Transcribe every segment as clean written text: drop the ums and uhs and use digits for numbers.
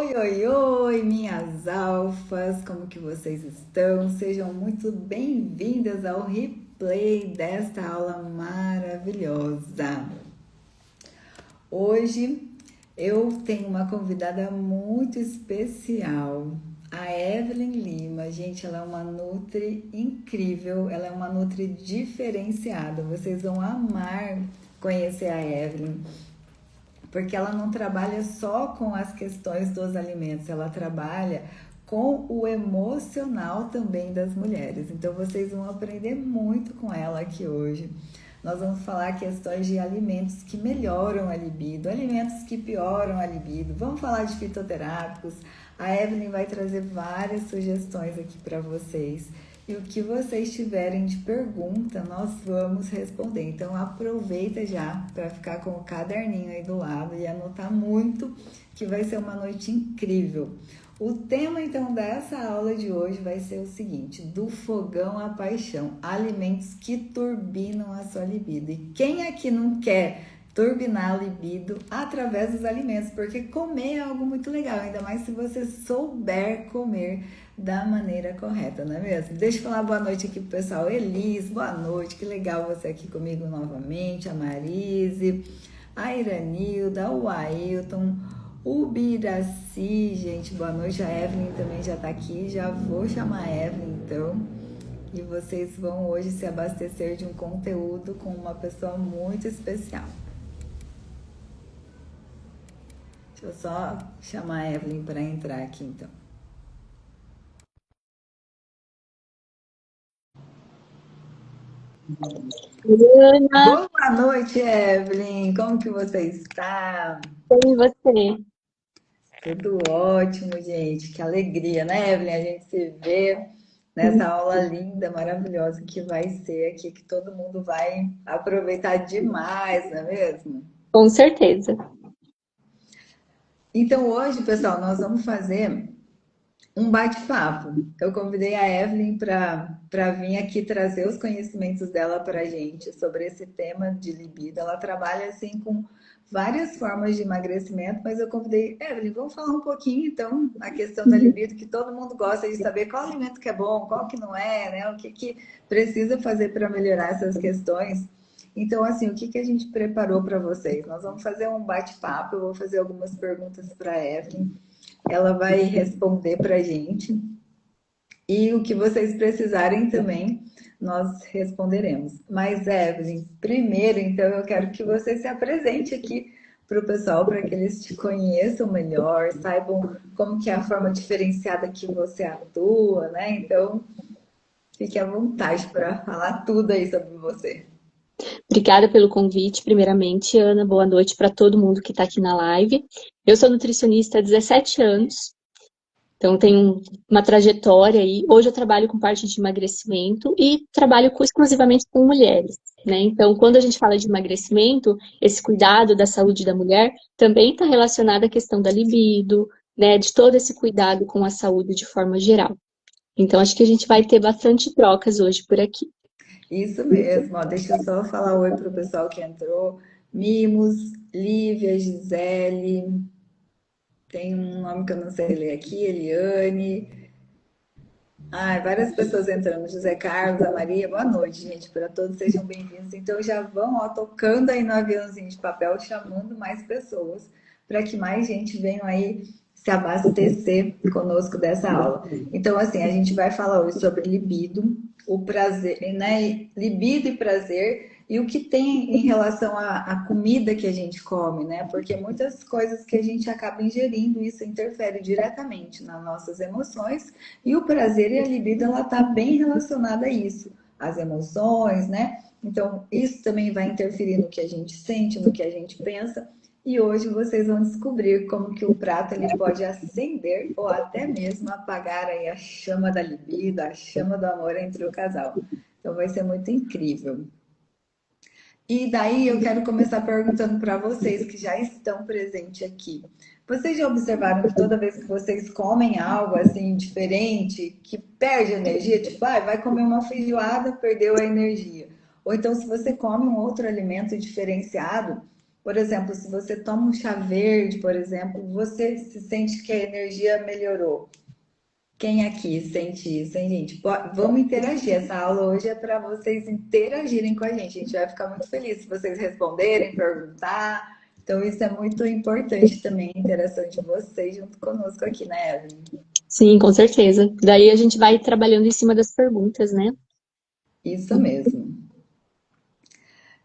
Oi, oi, oi, minhas alfas, como que vocês estão? Sejam muito bem-vindas ao replay desta aula maravilhosa. Hoje eu tenho uma convidada muito especial, a Evelyn Lima. Gente, ela é uma nutri incrível, ela é uma nutri diferenciada. Vocês vão amar conhecer a Evelyn. Porque ela não trabalha só com as questões dos alimentos, ela trabalha com o emocional também das mulheres. Então vocês vão aprender muito com ela aqui hoje. Nós vamos falar questões de alimentos que melhoram a libido, alimentos que pioram a libido. Vamos falar de fitoterápicos. A Evelyn vai trazer várias sugestões aqui para vocês. E o que vocês tiverem de pergunta, nós vamos responder. Então aproveita já para ficar com o caderninho aí do lado e anotar muito, que vai ser uma noite incrível. O tema então dessa aula de hoje vai ser o seguinte: do fogão à paixão, alimentos que turbinam a sua libido. E quem aqui não quer turbinar a libido através dos alimentos? Porque comer é algo muito legal, ainda mais se você souber comer da maneira correta, não é mesmo? Deixa eu falar boa noite aqui pro pessoal. Elis, boa noite, que legal você aqui comigo novamente. A Marise, a Iranilda, o Ailton, o Biraci, gente, boa noite. A Evelyn também já tá aqui, já vou chamar a Evelyn então. E vocês vão hoje se abastecer de um conteúdo com uma pessoa muito especial. Deixa eu só chamar a Evelyn para entrar aqui então. Ana, Boa noite, Evelyn. Como que você está? bem você? Tudo ótimo, gente. Que alegria, né, Evelyn? A gente se vê nessa aula linda, maravilhosa que vai ser aqui, que todo mundo vai aproveitar demais, não é mesmo? Com certeza. Então, hoje, pessoal, nós vamos fazer um bate-papo. Eu convidei a Evelyn para vir aqui trazer os conhecimentos dela para a gente sobre esse tema de libido. Ela trabalha assim com várias formas de emagrecimento, mas eu convidei, Evelyn, vamos falar um pouquinho então a questão da libido, que todo mundo gosta de saber qual alimento que é bom, qual que não é, né? O que que precisa fazer para melhorar essas questões. Então, assim, o que que a gente preparou para vocês? Nós vamos fazer um bate-papo, eu vou fazer algumas perguntas para a Evelyn, ela vai responder para a gente. E o que vocês precisarem também, nós responderemos. Mas, Evelyn, primeiro, então, eu quero que você se apresente aqui para o pessoal, para que eles te conheçam melhor, saibam como que é a forma diferenciada que você atua, né? Então, fique à vontade para falar tudo aí sobre você. Obrigada pelo convite, primeiramente, Ana. Boa noite para todo mundo que está aqui na live. Eu sou nutricionista há 17 anos, então tenho uma trajetória aí. Hoje eu trabalho com parte de emagrecimento e trabalho exclusivamente com mulheres, né? Então, quando a gente fala de emagrecimento, esse cuidado da saúde da mulher também está relacionado à questão da libido, né? De todo esse cuidado com a saúde de forma geral. Então, acho que a gente vai ter bastante trocas hoje por aqui. Isso mesmo, ó, deixa eu só falar oi para o pessoal que entrou. Mimos, Lívia, Gisele, tem um nome que eu não sei ler aqui, Eliane. Ai, várias pessoas entrando. José Carlos, a Maria, boa noite, gente. Para todos, sejam bem-vindos. Então já vão, ó, tocando aí no aviãozinho de papel, chamando mais pessoas, para que mais gente venha aí se abastecer conosco dessa aula. Então, assim, a gente vai falar hoje sobre libido, o prazer, né? Libido e prazer, e o que tem em relação à comida que a gente come, né? Porque muitas coisas que a gente acaba ingerindo, isso interfere diretamente nas nossas emoções, e o prazer e a libido, ela tá bem relacionada a isso, as emoções, né? Então, isso também vai interferir no que a gente sente, no que a gente pensa. E hoje vocês vão descobrir como que o prato ele pode acender ou até mesmo apagar aí a chama da libido, a chama do amor entre o casal. Então vai ser muito incrível. E daí eu quero começar perguntando para vocês que já estão presentes aqui. Vocês já observaram que toda vez que vocês comem algo assim diferente, que perde energia, tipo, ah, vai comer uma feijoada, perdeu a energia. Ou então, se você come um outro alimento diferenciado, Por exemplo, se você toma um chá verde, por exemplo, você se sente que a energia melhorou. Quem aqui sente isso, hein, gente? Vamos interagir. Essa aula hoje é para vocês interagirem com a gente. A gente vai ficar muito feliz se vocês responderem, perguntar. Então, isso é muito importante também, a interação de vocês junto conosco aqui, né, Evelyn? Sim, com certeza. Daí a gente vai trabalhando em cima das perguntas, né? Isso mesmo.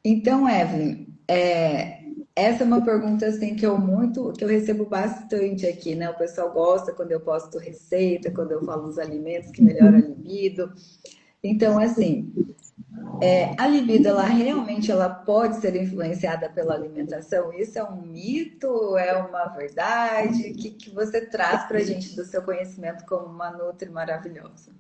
Então, Evelyn, essa é uma pergunta assim que eu recebo bastante aqui, né? O pessoal gosta quando eu posto receita, quando eu falo dos alimentos que melhoram a libido. Então, assim, a libido, ela realmente ela pode ser influenciada pela alimentação? Isso é um mito? É uma verdade? O que você traz para a gente do seu conhecimento como uma nutri maravilhosa?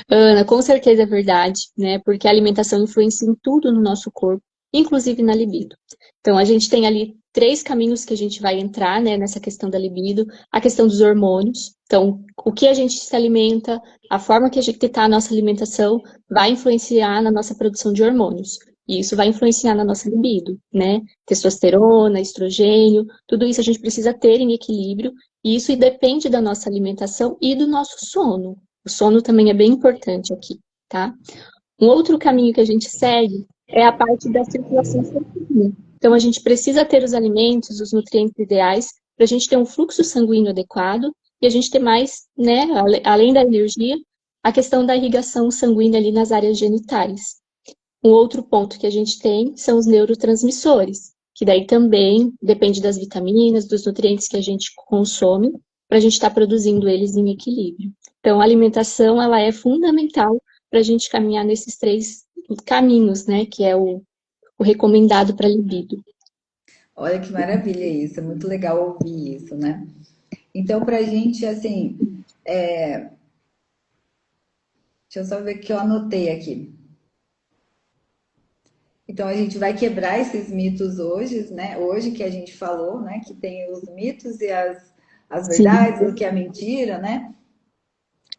Ana, com certeza é verdade, né? Porque a alimentação influencia em tudo no nosso corpo, inclusive na libido. Então, a gente tem ali três caminhos que a gente vai entrar, né, nessa questão da libido. A questão dos hormônios. Então, o que a gente se alimenta, a forma que a gente está a nossa alimentação, vai influenciar na nossa produção de hormônios. E isso vai influenciar na nossa libido, né? Testosterona, estrogênio, tudo isso a gente precisa ter em equilíbrio. E isso depende da nossa alimentação e do nosso sono. O sono também é bem importante aqui, tá? Um outro caminho que a gente segue é a parte da circulação sanguínea. Então, a gente precisa ter os alimentos, os nutrientes ideais, para a gente ter um fluxo sanguíneo adequado e a gente ter mais, né, além da energia, a questão da irrigação sanguínea ali nas áreas genitais. Um outro ponto que a gente tem são os neurotransmissores, que daí também depende das vitaminas, dos nutrientes que a gente consome, para a gente estar produzindo eles em equilíbrio. Então, a alimentação, ela é fundamental para a gente caminhar nesses três caminhos, né, que é o recomendado para libido. Olha que maravilha isso, é muito legal ouvir isso, né? Então, para a gente, assim, deixa eu só ver o que eu anotei aqui. Então a gente vai quebrar esses mitos hoje, né? Hoje que a gente falou, né? Que tem os mitos e as Sim. verdades, o que é mentira, né?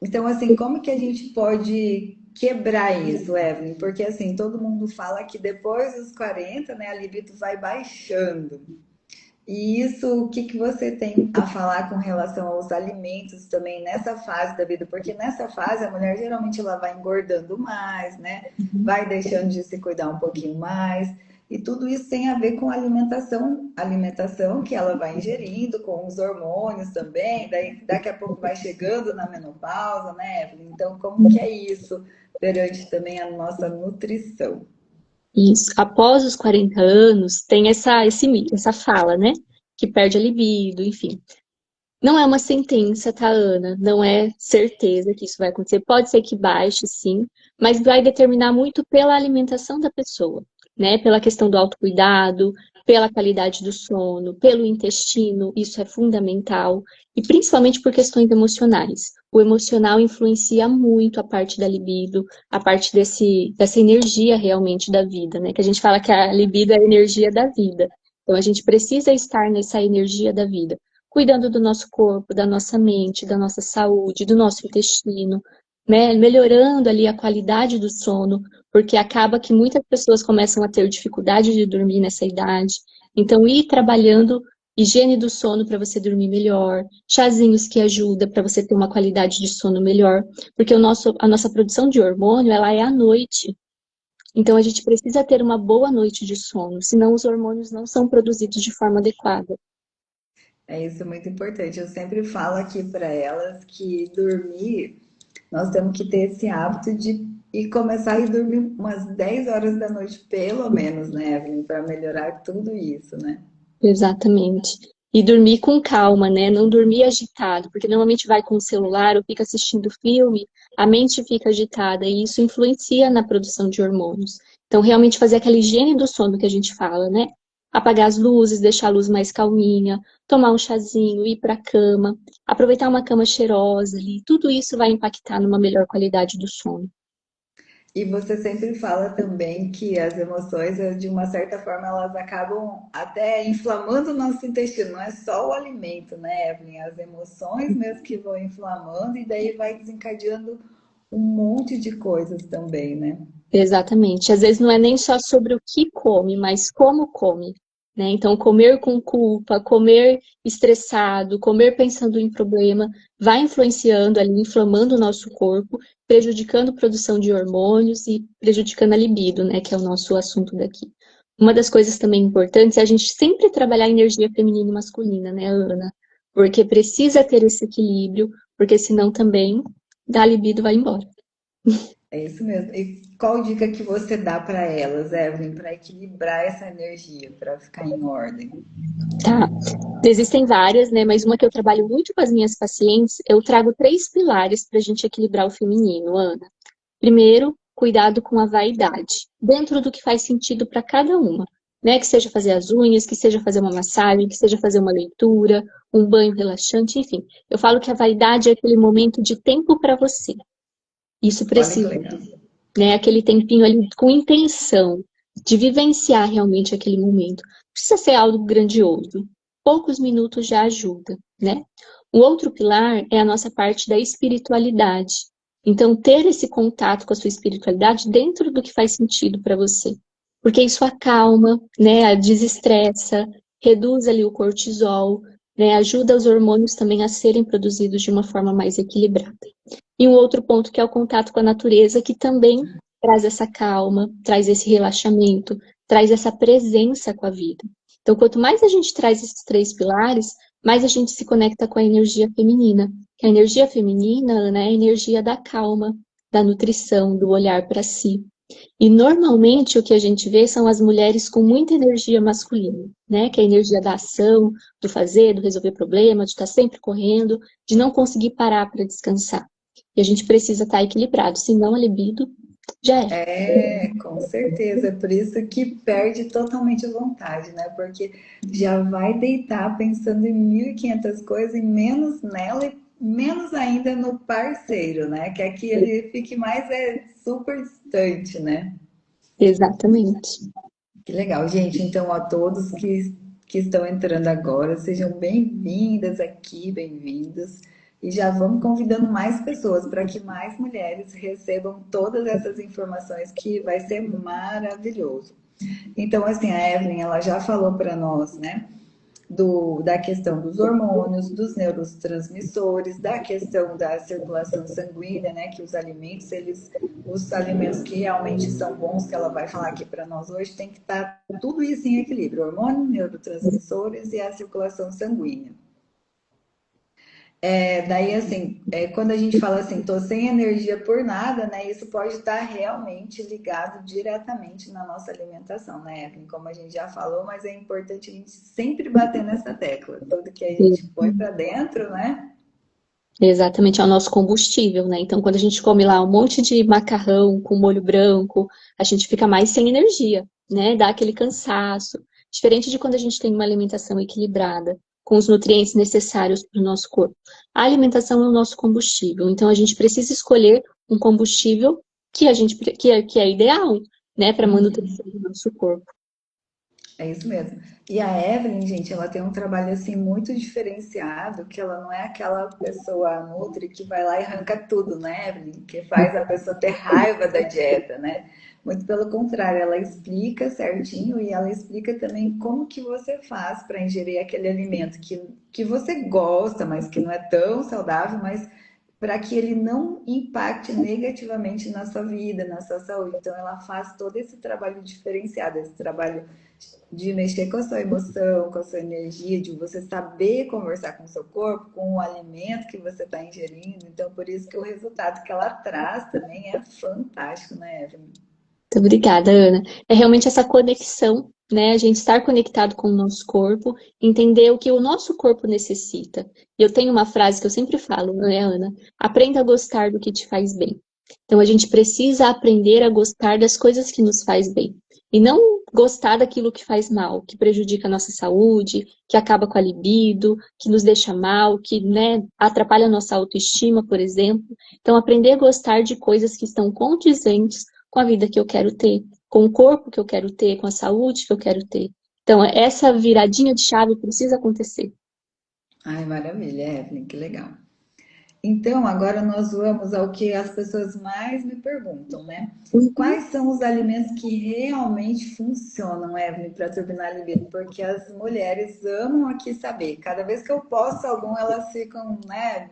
Então, assim, como que a gente pode quebrar isso, Evelyn? Porque assim, todo mundo fala que depois dos 40, né, a libido vai baixando. E isso, o que que você tem a falar com relação aos alimentos também nessa fase da vida? Porque nessa fase a mulher geralmente ela vai engordando mais, né? Vai deixando de se cuidar um pouquinho mais. E tudo isso tem a ver com a alimentação que ela vai ingerindo, com os hormônios também. Daí daqui a pouco vai chegando na menopausa, né, Evelyn? Então, como que é isso perante também a nossa nutrição? Isso. Após os 40 anos, tem essa fala, né? Que perde a libido, enfim. Não é uma sentença, tá, Ana? Não é certeza que isso vai acontecer. Pode ser que baixe, sim, mas vai determinar muito pela alimentação da pessoa, né? Pela questão do autocuidado, pela qualidade do sono, pelo intestino, isso é fundamental, e principalmente por questões emocionais. O emocional influencia muito a parte da libido, a parte dessa energia realmente da vida, né? Que a gente fala que a libido é a energia da vida. Então a gente precisa estar nessa energia da vida cuidando do nosso corpo, da nossa mente, da nossa saúde, do nosso intestino, né? Melhorando ali a qualidade do sono, porque acaba que muitas pessoas começam a ter dificuldade de dormir nessa idade. Então, ir trabalhando higiene do sono para você dormir melhor, chazinhos que ajudam para você ter uma qualidade de sono melhor, porque a nossa produção de hormônio, ela é à noite. Então, a gente precisa ter uma boa noite de sono, senão os hormônios não são produzidos de forma adequada. É isso, muito importante. Eu sempre falo aqui para elas que dormir, nós temos que ter esse hábito de ir começar a ir dormir umas 10 horas da noite, pelo menos, né, Evelyn, para melhorar tudo isso, né? Exatamente. E dormir com calma, né? Não dormir agitado, porque normalmente vai com o celular ou fica assistindo filme, a mente fica agitada e isso influencia na produção de hormônios. Então, realmente fazer aquela higiene do sono que a gente fala, né? Apagar as luzes, deixar a luz mais calminha, tomar um chazinho, ir para a cama, aproveitar uma cama cheirosa ali, tudo isso vai impactar numa melhor qualidade do sono. E você sempre fala também que as emoções, de uma certa forma, elas acabam até inflamando o nosso intestino. Não é só o alimento, né, Evelyn? As emoções mesmo que vão inflamando e daí vai desencadeando um monte de coisas também, né? Exatamente. Às vezes não é nem só sobre o que come, mas como come. né? Então, comer com culpa, comer estressado, comer pensando em problema, vai influenciando ali, inflamando o nosso corpo, prejudicando a produção de hormônios e prejudicando a libido, né? Que é o nosso assunto daqui. Uma das coisas também importantes é a gente sempre trabalhar a energia feminina e masculina, né, Ana? Porque precisa ter esse equilíbrio, porque senão também a libido vai embora. É isso mesmo. E qual dica que você dá para elas, Evelyn, para equilibrar essa energia, para ficar em ordem? Tá. Existem várias, né? Mas uma que eu trabalho muito com as minhas pacientes, eu trago 3 pilares para a gente equilibrar o feminino, Ana. Primeiro, cuidado com a vaidade, dentro do que faz sentido para cada uma. Né? Que seja fazer as unhas, que seja fazer uma massagem, que seja fazer uma leitura, um banho relaxante, enfim. Eu falo que a vaidade é aquele momento de tempo para você. Isso Olha que precisa, legal. né? Aquele tempinho ali com intenção de vivenciar realmente aquele momento. Não precisa ser algo grandioso. Poucos minutos já ajuda, né? O outro pilar é a nossa parte da espiritualidade. Então, ter esse contato com a sua espiritualidade dentro do que faz sentido para você. Porque isso acalma, né? Desestressa, reduz ali o cortisol, né? Ajuda os hormônios também a serem produzidos de uma forma mais equilibrada. E um outro ponto que é o contato com a natureza, que também traz essa calma, traz esse relaxamento, traz essa presença com a vida. Então, quanto mais a gente traz esses 3 pilares, mais a gente se conecta com a energia feminina. Que a energia feminina, né, é a energia da calma, da nutrição, do olhar para si. E normalmente o que a gente vê são as mulheres com muita energia masculina, né? Que é a energia da ação, do fazer, do resolver problema, de estar sempre correndo, de não conseguir parar para descansar. E a gente precisa estar equilibrado, senão a libido já era. É, com certeza. É por isso que perde totalmente a vontade, né? Porque já vai deitar pensando em 1.500 coisas e menos nela e menos ainda no parceiro, né? Que aqui ele fique mais super distante, né? Exatamente. Que legal, gente. Então, a todos que estão entrando agora, sejam bem-vindas aqui, bem-vindos. E já vamos convidando mais pessoas para que mais mulheres recebam todas essas informações, que vai ser maravilhoso. Então, assim, a Evelyn, ela já falou para nós, né? Da questão dos hormônios, dos neurotransmissores, da questão da circulação sanguínea, né? Que os alimentos que realmente são bons, que ela vai falar aqui para nós hoje, tem que estar tudo isso em equilíbrio: hormônios, neurotransmissores e a circulação sanguínea. Daí, assim, quando a gente fala assim, tô sem energia por nada, né? Isso pode estar realmente ligado diretamente na nossa alimentação, né, Evelyn? Como a gente já falou, mas é importante a gente sempre bater nessa tecla. Tudo que a gente põe para dentro, né? Exatamente, é o nosso combustível, né? Então, quando a gente come lá um monte de macarrão com molho branco, a gente fica mais sem energia, né? Dá aquele cansaço. Diferente de quando a gente tem uma alimentação equilibrada, com os nutrientes necessários para o nosso corpo. A alimentação é o nosso combustível, então a gente precisa escolher um combustível que é ideal, né, para a manutenção do nosso corpo. É isso mesmo. E a Evelyn, gente, ela tem um trabalho assim muito diferenciado, que ela não é aquela pessoa nutri que vai lá e arranca tudo, né, Evelyn? Que faz a pessoa ter raiva da dieta, né? Muito pelo contrário, ela explica certinho e ela explica também como que você faz para ingerir aquele alimento que você gosta, mas que não é tão saudável, mas para que ele não impacte negativamente na sua vida, na sua saúde. Então, ela faz todo esse trabalho diferenciado, esse trabalho de mexer com a sua emoção, com a sua energia, de você saber conversar com o seu corpo, com o alimento que você está ingerindo. Então, por isso que o resultado que ela traz também é fantástico, né, Evelyn? Muito obrigada, Ana. É realmente essa conexão, né? A gente estar conectado com o nosso corpo, entender o que o nosso corpo necessita. E eu tenho uma frase que eu sempre falo, né, Ana? Aprenda a gostar do que te faz bem. Então a gente precisa aprender a gostar das coisas que nos faz bem. E não gostar daquilo que faz mal, que prejudica a nossa saúde, que acaba com a libido, que nos deixa mal, que, né, atrapalha a nossa autoestima, por exemplo. Então, aprender a gostar de coisas que estão condizentes com a vida que eu quero ter, com o corpo que eu quero ter, com a saúde que eu quero ter. Então, essa viradinha de chave precisa acontecer. Ai, maravilha, Evelyn, que legal. Então, agora nós vamos ao que as pessoas mais me perguntam, né? Uhum. Quais são os alimentos que realmente funcionam, Evelyn, para turbinar a libido? Porque as mulheres amam aqui saber. Cada vez que eu posto algum, elas ficam, né,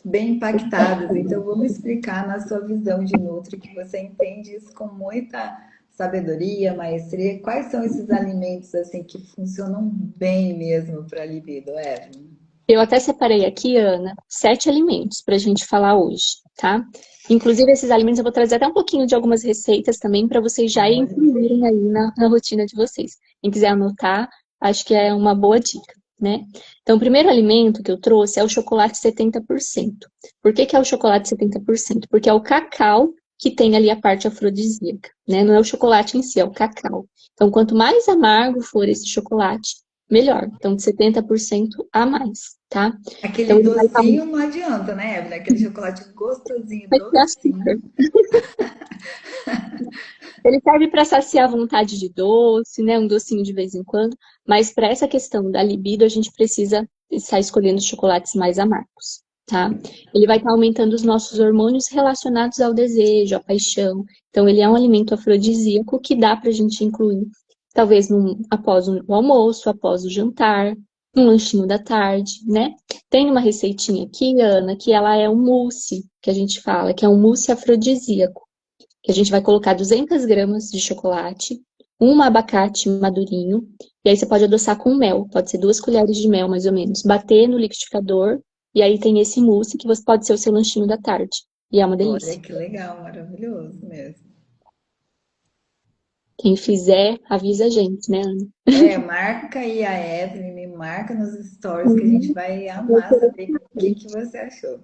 bem impactadas. Então, vamos explicar na sua visão de Nutri, que você entende isso com muita sabedoria, maestria. Quais são esses alimentos assim que funcionam bem mesmo para a libido, Evelyn? Eu até separei aqui, Ana, 7 alimentos para a gente falar hoje, tá? Inclusive, esses alimentos eu vou trazer até um pouquinho de algumas receitas também para vocês já Olha, incluírem aí na rotina de vocês. Quem quiser anotar, acho que é uma boa dica, né? Então, o primeiro alimento que eu trouxe é o chocolate 70%. Por que que é o chocolate 70%? Porque é o cacau que tem ali a parte afrodisíaca, né? Não é o chocolate em si, é o cacau. Então, quanto mais amargo for esse chocolate, melhor. Então, de 70% a mais, tá? Então, aquele ele vai estar docinho não adianta, né, Evelyn? Aquele chocolate gostosinho, vai ter docinho. açúcar. Ele serve para saciar a vontade de doce, né? Um docinho de vez em quando. Mas para essa questão da libido, a gente precisa estar escolhendo chocolates mais amargos, tá? Ele vai estar aumentando os nossos hormônios relacionados ao desejo, à paixão. Então, ele é um alimento afrodisíaco que dá para a gente incluir, talvez após o almoço, após o jantar, um lanchinho da tarde, né? Tem uma receitinha aqui, Ana, que ela é um mousse, que a gente fala, que é um mousse afrodisíaco que a gente vai colocar 200 gramas de chocolate, um abacate madurinho, e aí você pode adoçar com mel, pode ser 2 colheres de mel, mais ou menos. Bater no liquidificador, e aí tem esse mousse que você pode ser o seu lanchinho da tarde. E é uma Olha delícia. que legal, maravilhoso mesmo. Quem fizer, avisa a gente, né, Ana? É, marca aí a Evelyn, me marca nos stories que a gente Uhum. vai amar saber o que que você achou.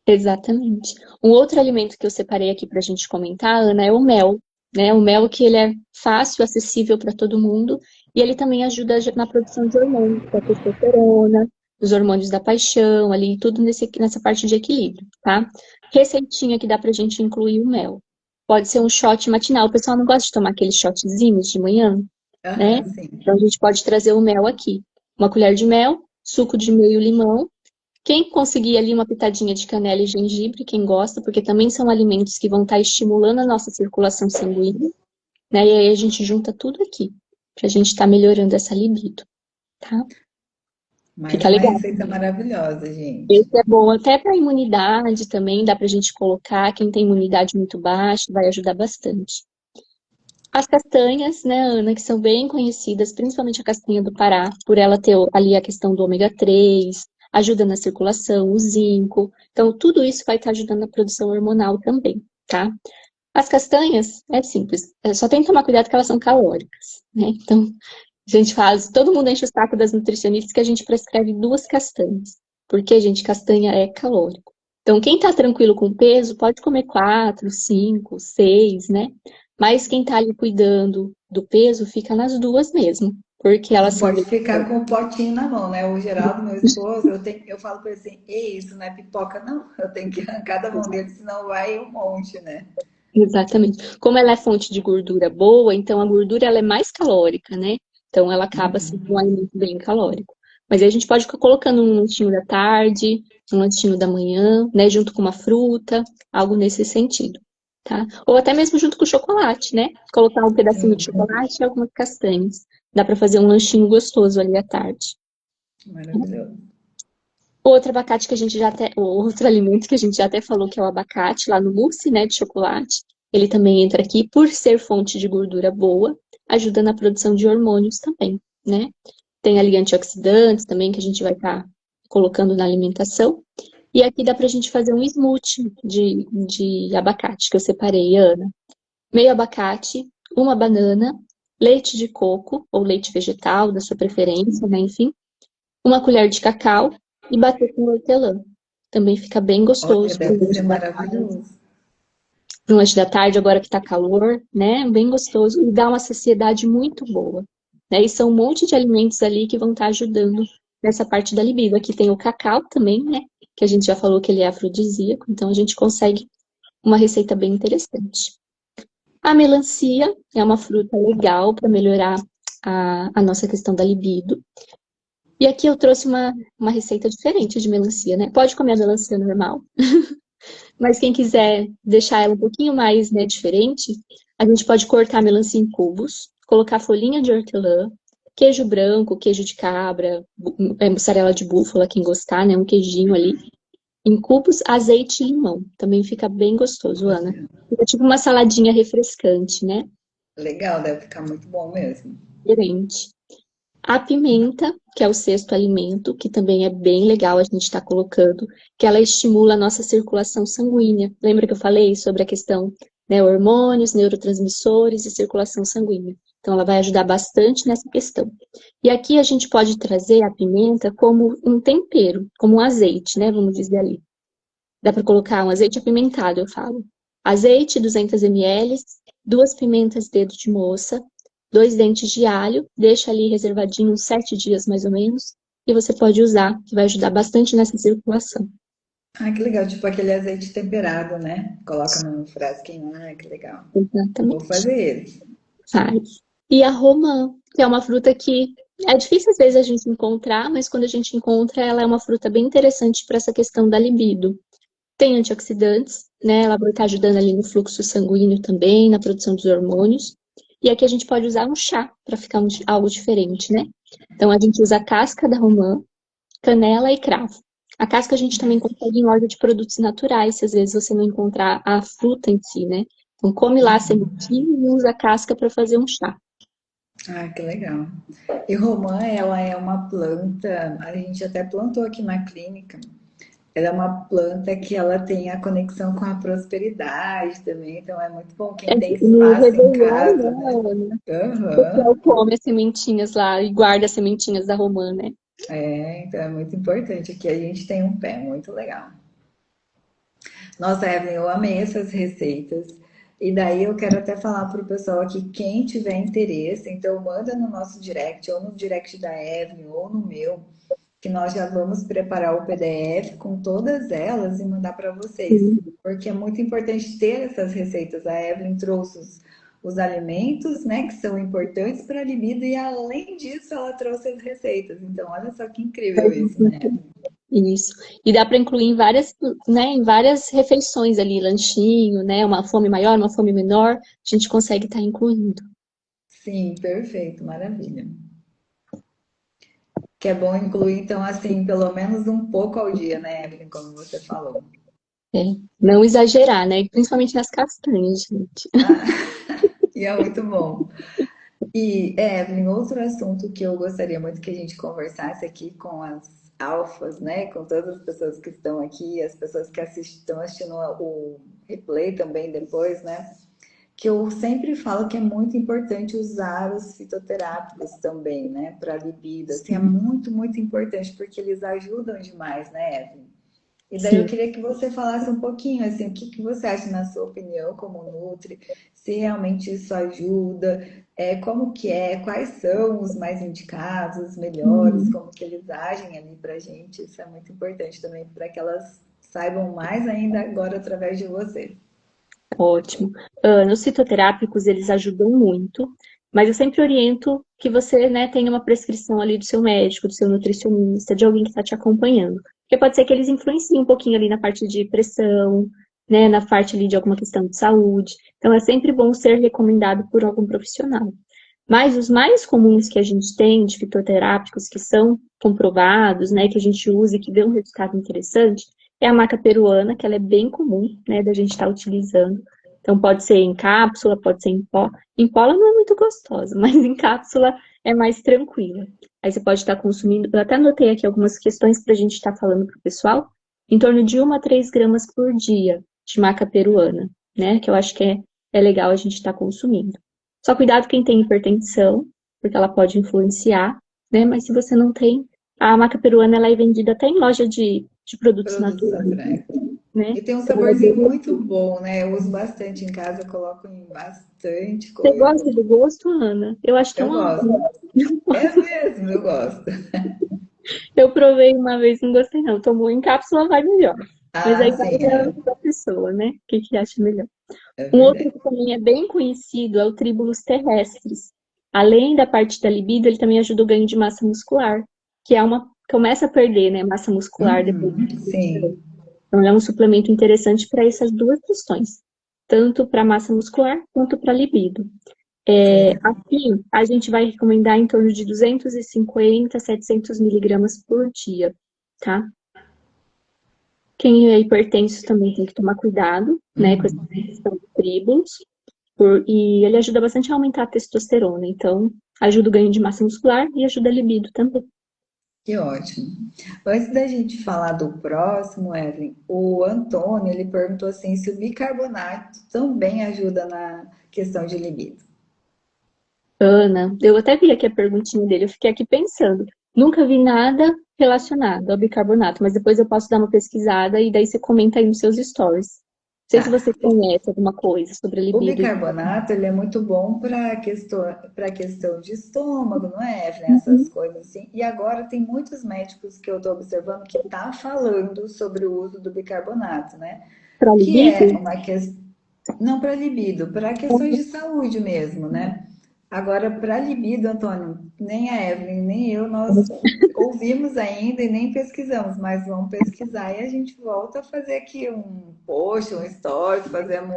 Exatamente. Um outro alimento que eu separei aqui para a gente comentar, Ana, é o mel, né? O mel que ele é fácil, acessível para todo mundo e ele também ajuda na produção de hormônios, da testosterona, dos hormônios da paixão, ali, tudo nessa parte de equilíbrio, tá? Receitinha que dá para a gente incluir o mel. Pode ser um shot matinal. O pessoal não gosta de tomar aqueles shotzinhos de manhã, né? Aham, sim. Então a gente pode trazer o mel aqui. 1 colher de mel, suco de meio limão. Quem conseguir ali uma pitadinha de canela e gengibre, quem gosta, porque também são alimentos que vão estar estimulando a nossa circulação sanguínea, né? E aí a gente junta tudo aqui, pra gente estar melhorando essa libido, tá? Mais Fica uma legal. receita maravilhosa, gente. Esse é bom até para imunidade também, dá pra gente colocar. Quem tem imunidade muito baixa, vai ajudar bastante. As castanhas, né, Ana, que são bem conhecidas, principalmente a castanha do Pará, por ela ter ali a questão do ômega 3, ajuda na circulação, o zinco. Então, tudo isso vai estar ajudando na produção hormonal também, tá? As castanhas, é simples, só tem que tomar cuidado que elas são calóricas, né? Então, a gente faz, todo mundo enche o saco das nutricionistas que a gente prescreve 2 castanhas, porque, gente, castanha é calórico. Então, quem tá tranquilo com o peso, pode comer 4, 5, 6, né? Mas quem tá ali cuidando do peso, fica nas duas mesmo, porque elas Não são pode bem ficar com o potinho na mão, né? O Geraldo, meu esposo, eu falo para ele assim, ei, isso não é pipoca, não. Eu tenho que arrancar da mão dele, senão vai um monte, né? exatamente. Como ela é fonte de gordura boa, então a gordura ela é mais calórica, né? Então ela acaba sendo um alimento bem calórico. Mas aí a gente pode ficar colocando um lanchinho da tarde, um lanchinho da manhã, né? Junto com uma fruta, algo nesse sentido, tá? Ou até mesmo junto com o chocolate, né? Colocar um pedacinho de Sim, chocolate e algumas castanhas. Dá para fazer um lanchinho gostoso ali à tarde. maravilhoso. Outro abacate que a gente já até, outro alimento que a gente já até falou que é o abacate, lá no mousse, né, de chocolate. Ele também entra aqui por ser fonte de gordura boa, ajuda na produção de hormônios também, né? Tem ali antioxidantes também que a gente vai estar colocando na alimentação. E aqui dá pra gente fazer um smoothie de abacate que eu separei, Ana. Meio abacate, uma banana, leite de coco ou leite vegetal, da sua preferência, né? Enfim, 1 colher de cacau e bater com hortelã. Também fica bem Olha, gostoso para deve ser maravilhoso. um lanche da tarde, agora que tá calor, né? Bem gostoso e dá uma saciedade muito boa. Né? E são um monte de alimentos ali que vão estar ajudando nessa parte da libido. Aqui tem o cacau também, né? Que a gente já falou que ele é afrodisíaco, então a gente consegue uma receita bem interessante. A melancia é uma fruta legal para melhorar a nossa questão da libido. E aqui eu trouxe uma receita diferente de melancia, né? Pode comer a melancia normal, mas quem quiser deixar ela um pouquinho mais, né, diferente, a gente pode cortar a melancia em cubos, colocar folhinha de hortelã, queijo branco, queijo de cabra, mussarela de búfala, quem gostar, né? Um queijinho ali. Em cubos, azeite e limão. Também fica bem gostoso, Ana. Fica tipo uma saladinha refrescante, né? Legal, deve ficar muito bom mesmo. Diferente. A pimenta, que é o sexto alimento, que também é bem legal a gente estar colocando, que ela estimula a nossa circulação sanguínea. Lembra que eu falei sobre a questão, né, hormônios, neurotransmissores e circulação sanguínea. Então, ela vai ajudar bastante nessa questão. E aqui a gente pode trazer a pimenta como um tempero, como um azeite, né, vamos dizer ali. Dá para colocar um azeite apimentado, eu falo. Azeite, 200 ml, duas pimentas dedo de moça, dois dentes de alho, deixa ali reservadinho uns 7 dias mais ou menos, e você pode usar, que vai ajudar bastante nessa circulação. Ah, que legal, tipo aquele azeite temperado, né? Coloca num frasquinho. Ah, que legal. Vou Exatamente. fazer ele. Faz. E a romã, que é uma fruta que é difícil às vezes a gente encontrar, mas quando a gente encontra, ela é uma fruta bem interessante para essa questão da libido. Tem antioxidantes, né? Ela vai estar ajudando ali no fluxo sanguíneo também, na produção dos hormônios. E aqui a gente pode usar um chá para ficar algo diferente, né? Então a gente usa a casca da romã, canela e cravo. A casca a gente também consegue em loja de produtos naturais, se às vezes você não encontrar a fruta em si, né? Então come lá a sementinha e usa a casca para fazer um chá. Ah, que legal. E romã, ela é uma planta, a gente até plantou aqui na clínica. Ela é uma planta que ela tem a conexão com a prosperidade também, então é muito bom quem tem No espaço em Réveillon, casa, né, né? Ana? O Aham. pessoal come as sementinhas lá e guarda as sementinhas da romã, né? É, então é muito importante. Aqui a gente tem um pé muito legal. Nossa, Evelyn, eu amei essas receitas. E daí eu quero até falar para o pessoal aqui, quem tiver interesse, então manda no nosso direct, ou no direct da Evelyn, ou no meu, que nós já vamos preparar o PDF com todas elas e mandar para vocês. Sim, Porque é muito importante ter essas receitas. A Evelyn trouxe os alimentos, né, que são importantes para a libido, e além disso, ela trouxe as receitas. Então, olha só que incrível faz isso, muito né? sentido. Isso. E dá para incluir em várias, né, em várias refeições ali, lanchinho, né, uma fome maior, uma fome menor, a gente consegue estar incluindo. Sim, perfeito, maravilha. Que é bom incluir, então, assim, pelo menos um pouco ao dia, né, Evelyn, como você falou. É. Não exagerar, né? Principalmente nas castanhas, gente. Ah, e é muito bom. E, Evelyn, outro assunto que eu gostaria muito que a gente conversasse aqui com as alfas, né, com todas as pessoas que estão aqui, as pessoas que estão assistindo o replay também depois, né, que eu sempre falo que é muito importante usar os fitoterápicos também, né, para libido. Assim, é Sim, muito, muito importante porque eles ajudam demais, né, Evelyn? E daí eu sim. queria que você falasse um pouquinho, assim, o que que você acha, na sua opinião, como Nutri, se realmente isso ajuda, como que é, quais são os mais indicados, os melhores, Uhum. como que eles agem ali pra gente. Isso é muito importante também para que elas saibam mais ainda agora através de você. Ótimo. Os fitoterápicos, eles ajudam muito, mas eu sempre oriento que você, né, tenha uma prescrição ali do seu médico, do seu nutricionista, de alguém que está te acompanhando. Porque pode ser que eles influenciem um pouquinho ali na parte de pressão, né, na parte ali de alguma questão de saúde. Então, é sempre bom ser recomendado por algum profissional. Mas os mais comuns que a gente tem de fitoterápicos que são comprovados, né, que a gente usa e que dê um resultado interessante, é a maca peruana, que ela é bem comum, né, da gente estar utilizando. Então, pode ser em cápsula, pode ser em pó. Em pó ela não é muito gostosa, mas em cápsula é mais tranquila. Aí você pode estar consumindo, eu até anotei aqui algumas questões para a gente estar falando para o pessoal, em torno de 1 a 3 gramas por dia de maca peruana, né, que eu acho que é legal a gente estar consumindo. Só cuidado quem tem hipertensão, porque ela pode influenciar, né? Mas se você não tem, a maca peruana ela é vendida até em loja de produtos Produtos naturais, naturais. né? E tem um Então, ela é bem saborzinho muito gostosa. bom, né? Eu uso bastante em casa, eu coloco em bastante Você coisa. gosta do gosto, Ana? Eu acho Eu tão gosto. alto. É mesmo, eu gosto. Eu provei uma vez, não gostei não. Tomou em cápsula, vai melhor. Mas Ah, aí vai sim, é. da pessoa, né? O que que acha melhor. É Um outro verdade. que também é bem conhecido é o Tribulus terrestris. Além da parte da libido, ele também ajuda o ganho de massa muscular. que é começa a perder, né, massa muscular depois do Uhum, testosterona. sim. Então, é um suplemento interessante para essas duas questões, tanto para massa muscular quanto para libido. Aqui, a gente vai recomendar em torno de 250 a 700 miligramas por dia, tá? Quem é hipertenso também tem que tomar cuidado, né, com essa Uhum. questão de tribulus, e ele ajuda bastante a aumentar a testosterona, então ajuda o ganho de massa muscular e ajuda a libido também. Que ótimo. Antes da gente falar do próximo, Evelyn, o Antônio, ele perguntou assim se o bicarbonato também ajuda na questão de libido. Ana, eu até vi aqui a perguntinha dele, eu fiquei aqui pensando. Nunca vi nada relacionado ao bicarbonato, mas depois eu posso dar uma pesquisada e daí você comenta aí nos seus stories. Não sei se Tá. você conhece alguma coisa sobre a O libido. bicarbonato, ele é muito bom para questão de estômago, não é, Evelyn? Essas Uhum. coisas assim. E agora tem muitos médicos que eu estou observando que tá falando sobre o uso do bicarbonato, né? Para Que é libido? uma questão, não para libido, para questões de saúde mesmo, né? Agora, para libido, Antônio, nem a Evelyn, nem eu, nós ouvimos ainda e nem pesquisamos, mas vamos pesquisar e a gente volta a fazer aqui um post, um story, fazemos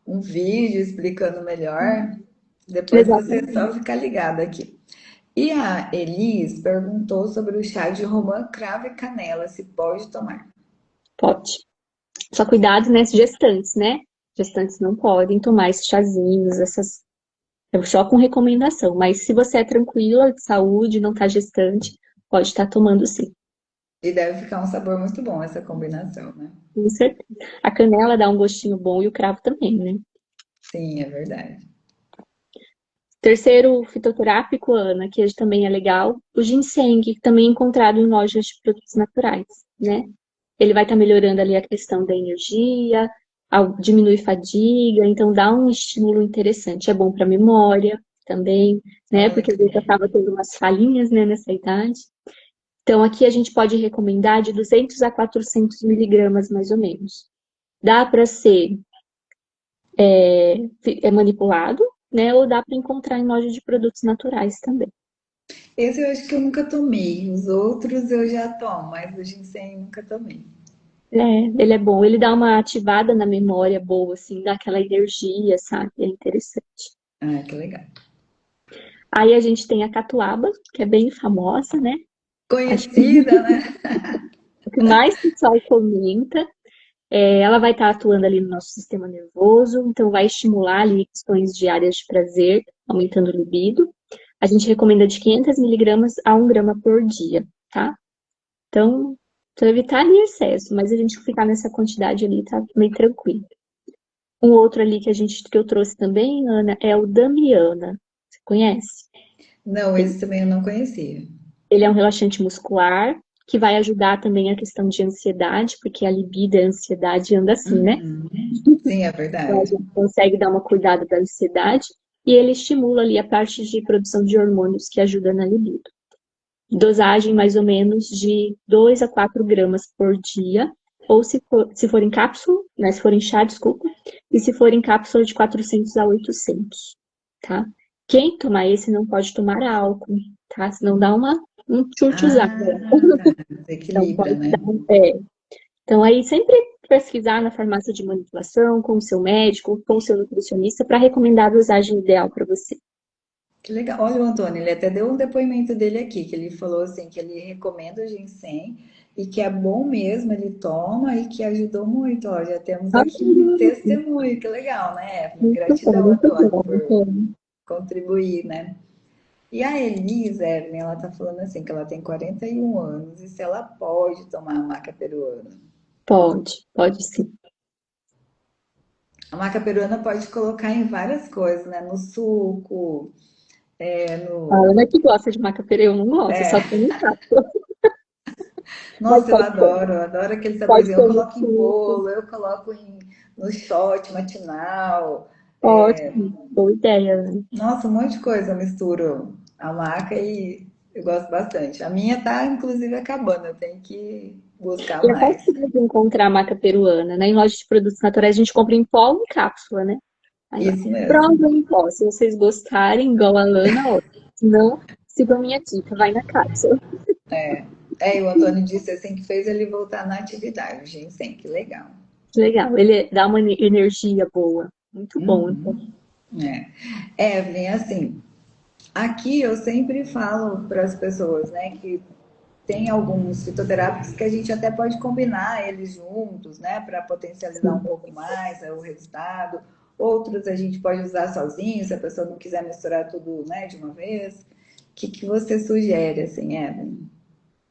um vídeo explicando melhor. Depois você Exatamente. só fica ligado aqui. E a Elis perguntou sobre o chá de romã, cravo e canela, se pode tomar. Pode. Só cuidado, né, gestantes, né? Gestantes não podem tomar esses chazinhos, essas. Só com recomendação. Mas se você é tranquila, de saúde, não está gestante, pode estar tomando sim. E deve ficar um sabor muito bom essa combinação, né? Com certeza. A canela dá um gostinho bom e o cravo também, né? Sim, é verdade. Terceiro fitoterápico, Ana, que também é legal, o ginseng, que também é encontrado em lojas de produtos naturais, né? Ele vai estar melhorando ali a questão da energia, diminui fadiga, então dá um estímulo interessante. É bom para memória também, né? Olha Porque que às vezes eu bom. estava tendo umas falhinhas, né, nessa idade. Então aqui a gente pode recomendar de 200 a 400 miligramas, mais ou menos. Dá para ser manipulado, né? Ou dá para encontrar em loja de produtos naturais também. Esse eu acho que eu nunca tomei. Os outros eu já tomo, mas o ginseng eu nunca tomei. Ele é bom, ele dá uma ativada na memória boa, assim, dá aquela energia, sabe? É interessante. Ah, que legal. Aí a gente tem a catuaba, que é bem famosa, né? Acho que Conhecida, né? o que mais o pessoal comenta. Ela vai estar atuando ali no nosso sistema nervoso, então vai estimular ali questões de áreas de prazer, aumentando o libido. A gente recomenda de 500 miligramas a 1 grama por dia, tá? Então, para evitar ali excesso, mas a gente ficar nessa quantidade ali tá meio tranquilo. Um outro ali que eu trouxe também, Ana, é o Damiana. Você conhece? Não, esse também eu não conhecia. Ele é um relaxante muscular que vai ajudar também a questão de ansiedade, porque a libido e a ansiedade anda assim, né? Uhum. Sim, é Então a verdade. gente consegue dar uma cuidada da ansiedade e ele estimula ali a parte de produção de hormônios que ajuda na libido. Dosagem mais ou menos de 2 a 4 gramas por dia, ou se for em cápsula, né, se for em chá, desculpa, e se for em cápsula de 400 a 800, tá? Quem tomar esse não pode tomar álcool, tá? Senão dá um tchutchuzado. Ah, tá. Então Desequilibra, pode né? dar então aí sempre pesquisar na farmácia de manipulação, com o seu médico, com o seu nutricionista, para recomendar a dosagem ideal para você. Que legal. Olha o Antônio, ele até deu um depoimento dele aqui, que ele falou assim, que ele recomenda o ginseng e que é bom mesmo, ele toma e que ajudou muito. Ó, já temos Ah, aqui um testemunho, que legal, né, Evelyn? muito bom, Gratidão, muito Antônio, bom. por contribuir, né? E a Elisa, Evelyn, ela tá falando assim, que ela tem 41 anos e se ela pode tomar a maca peruana. Pode sim. A maca peruana pode colocar em várias coisas, né? No suco, A no... Ana que gosta de macaxeira, eu não gosto, só É, tem cápsula. Mas nossa, eu adoro aquele pode saborzinho. Eu ser no coloco em suco. bolo, eu coloco no shot matinal. Ótimo, boa ideia, né? Nossa, um monte de coisa eu misturo a maca e eu gosto bastante. A minha tá, inclusive, acabando, eu tenho que buscar E é mais. fácil de encontrar maca peruana, né? Em loja de produtos naturais a gente compra em pó ou em cápsula, né? Aí, ó, Isso mesmo. pronto, em pó. Se vocês gostarem, igual a Lana, ó. Se não, sigam a minha dica, vai na cápsula. E o Antônio disse assim que fez ele voltar na atividade, o ginseng, que legal. Que legal. Ele dá uma energia boa. Muito bom. Então, Uhum. Evelyn, assim, aqui eu sempre falo para as pessoas, né, que tem alguns fitoterápicos que a gente até pode combinar eles juntos, né, para potencializar um sim. pouco mais o resultado. Outros a gente pode usar sozinho, se a pessoa não quiser misturar tudo, né, de uma vez. O que que você sugere, assim, Evelyn?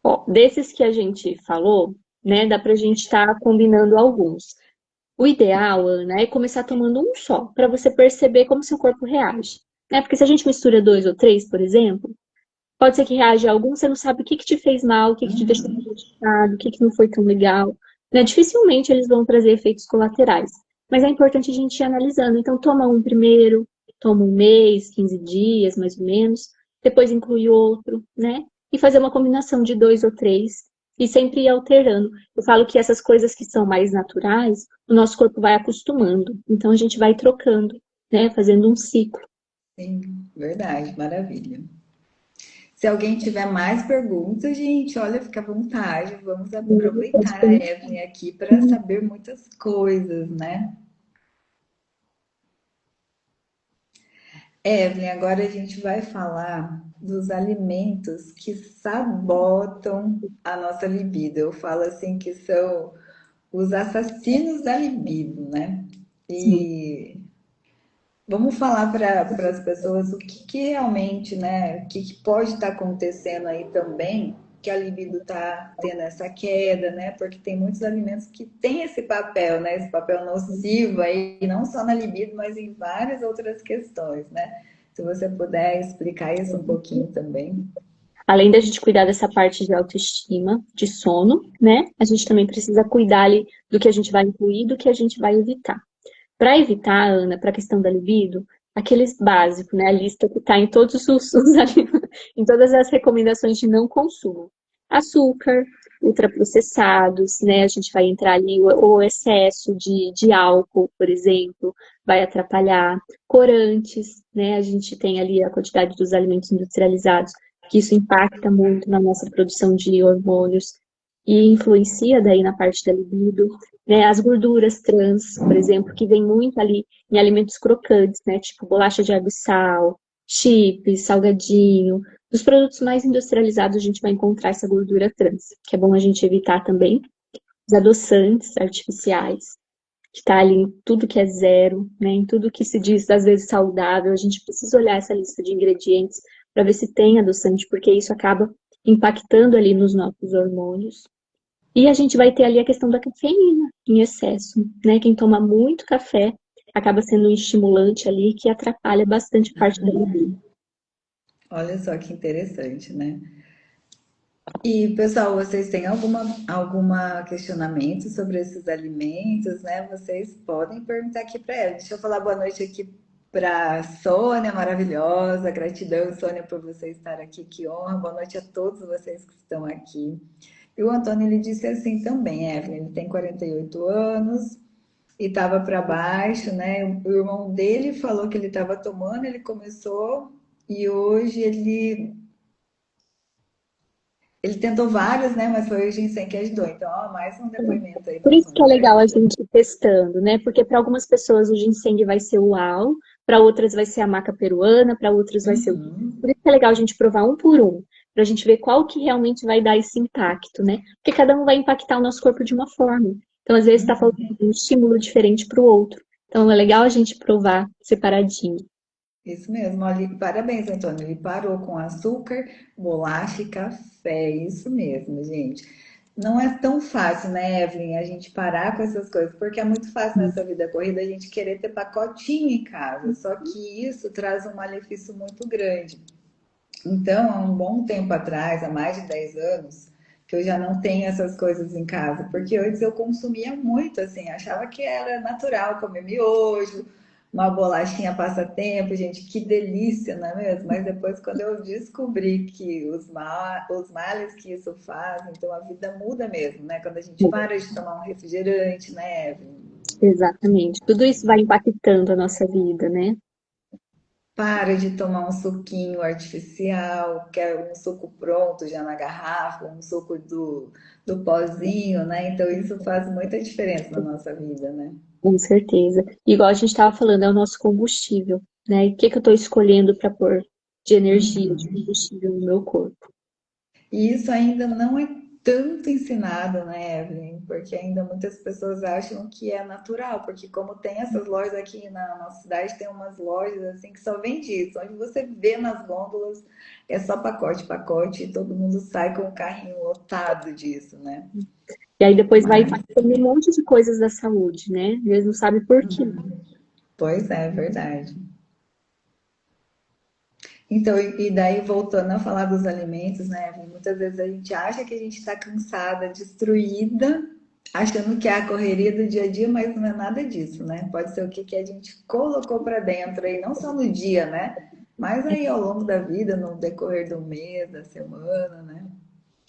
Ó, desses que a gente falou, né, dá pra gente estar combinando alguns. O ideal, Ana, é começar tomando um só, para você perceber como seu corpo reage. Né? Porque se a gente mistura dois ou três, por exemplo, pode ser que reaja a algum, você não sabe o que que te fez mal, o que que te deixou Uhum. prejudicado, o que que não foi tão legal. Né? Dificilmente eles vão trazer efeitos colaterais. Mas é importante a gente ir analisando. Então, toma um primeiro, toma um mês, 15 dias, mais ou menos. Depois inclui outro, né? E fazer uma combinação de dois ou três. E sempre ir alterando. Eu falo que essas coisas que são mais naturais, o nosso corpo vai acostumando. Então, a gente vai trocando, né? Fazendo um ciclo. Sim, verdade, maravilha. Se alguém tiver mais perguntas, gente, olha, fica à vontade. Vamos Pode aproveitar a ser. Evelyn aqui para saber muitas coisas, né? Evelyn, agora a gente vai falar dos alimentos que sabotam a nossa libido. Eu falo assim que são os assassinos da libido, né? Sim. E vamos falar para as pessoas o que, que realmente, né? O que, que pode estar acontecendo aí também, que a libido está tendo essa queda, né? Porque tem muitos alimentos que têm esse papel, né? Esse papel nocivo aí, não só na libido, mas em várias outras questões, né? Se você puder explicar isso um pouquinho também. Além da gente cuidar dessa parte de autoestima, de sono, né? A gente também precisa cuidar ali do que a gente vai incluir, do que a gente vai evitar. Para evitar, Ana, para a questão da libido, aqueles básicos, né? A lista que está em todos em todas as recomendações de não consumo. Açúcar, ultraprocessados, né? A gente vai entrar ali o excesso de álcool, por exemplo, vai atrapalhar. Corantes, né? A gente tem ali a quantidade dos alimentos industrializados, que isso impacta muito na nossa produção de hormônios e influencia daí na parte da libido, né? As gorduras trans, por exemplo, que vem muito ali em alimentos crocantes, né? Tipo bolacha de água e sal, chips, salgadinho. Nos produtos mais industrializados a gente vai encontrar essa gordura trans, que é bom a gente evitar também. Os adoçantes artificiais, que está ali em tudo que é zero, né? Em tudo que se diz às vezes saudável, a gente precisa olhar essa lista de ingredientes para ver se tem adoçante, porque isso acaba impactando ali nos nossos hormônios. E a gente vai ter ali a questão da cafeína em excesso, né? Quem toma muito café acaba sendo um estimulante ali que atrapalha bastante parte da libido. Olha só que interessante, né? E, pessoal, vocês têm alguma questionamento sobre esses alimentos, né? Vocês podem perguntar aqui para ela. Deixa eu falar boa noite aqui para Sônia, maravilhosa. Gratidão, Sônia, por você estar aqui. Que honra. Boa noite a todos vocês que estão aqui. E o Antônio, ele disse assim também, Evelyn, ele tem 48 anos e estava para baixo, né? O irmão dele falou que ele estava tomando, ele começou e hoje ele tentou vários, né? Mas foi o ginseng que ajudou. Então, ó, mais um depoimento aí do Por isso que é Antônio. legal a gente ir testando, né? Porque para algumas pessoas o ginseng vai ser o uau, para outras vai ser a maca peruana, para outras vai ser o... Uhum. Por isso que é legal a gente provar um por um, para a gente ver qual que realmente vai dar esse impacto, né? Porque cada um vai impactar o nosso corpo de uma forma. Então, às vezes, está faltando um estímulo diferente para o outro. Então, é legal a gente provar separadinho. Isso mesmo, olha, parabéns, Antônio. Ele parou com açúcar, bolacha e café. Isso mesmo, gente. Não é tão fácil, né, Evelyn, a gente parar com essas coisas, porque é muito fácil nessa vida corrida a gente querer ter pacotinho em casa. Só que isso traz um malefício muito grande. Então, há um bom tempo atrás, há mais de 10 anos, que eu já não tenho essas coisas em casa, porque antes eu consumia muito, assim, achava que era natural comer miojo, uma bolachinha passatempo, gente, que delícia, não é mesmo? Mas depois, quando eu descobri que os males que isso faz, então a vida muda mesmo, né? Quando a gente para de tomar um refrigerante, né, Evelyn? Exatamente. Tudo isso vai impactando a nossa vida, né? Para de tomar um suquinho artificial, que é um suco pronto já na garrafa, um suco do pozinho, né? Então isso faz muita diferença na nossa vida, né? Com certeza. Igual a gente estava falando, é o nosso combustível, né? E o que que eu estou escolhendo para pôr de energia, de combustível no meu corpo? E isso ainda não é tanto ensinado, né, Evelyn? Porque ainda muitas pessoas acham que é natural, porque como tem essas lojas aqui na nossa cidade, tem umas lojas assim que só vende isso, onde você vê nas gôndolas é só pacote, pacote, e todo mundo sai com o carrinho lotado disso, né? E aí depois vai Mas, fazendo um monte de coisas da saúde, né? Às vezes não sabe por quê. pois é, verdade. Então, e daí voltando a falar dos alimentos, né, Evelyn? Muitas vezes a gente acha que a gente está cansada, destruída, achando que é a correria do dia a dia, mas não é nada disso, né? Pode ser o que a gente colocou para dentro aí, não só no dia, né? Mas aí ao longo da vida, no decorrer do mês, da semana, né?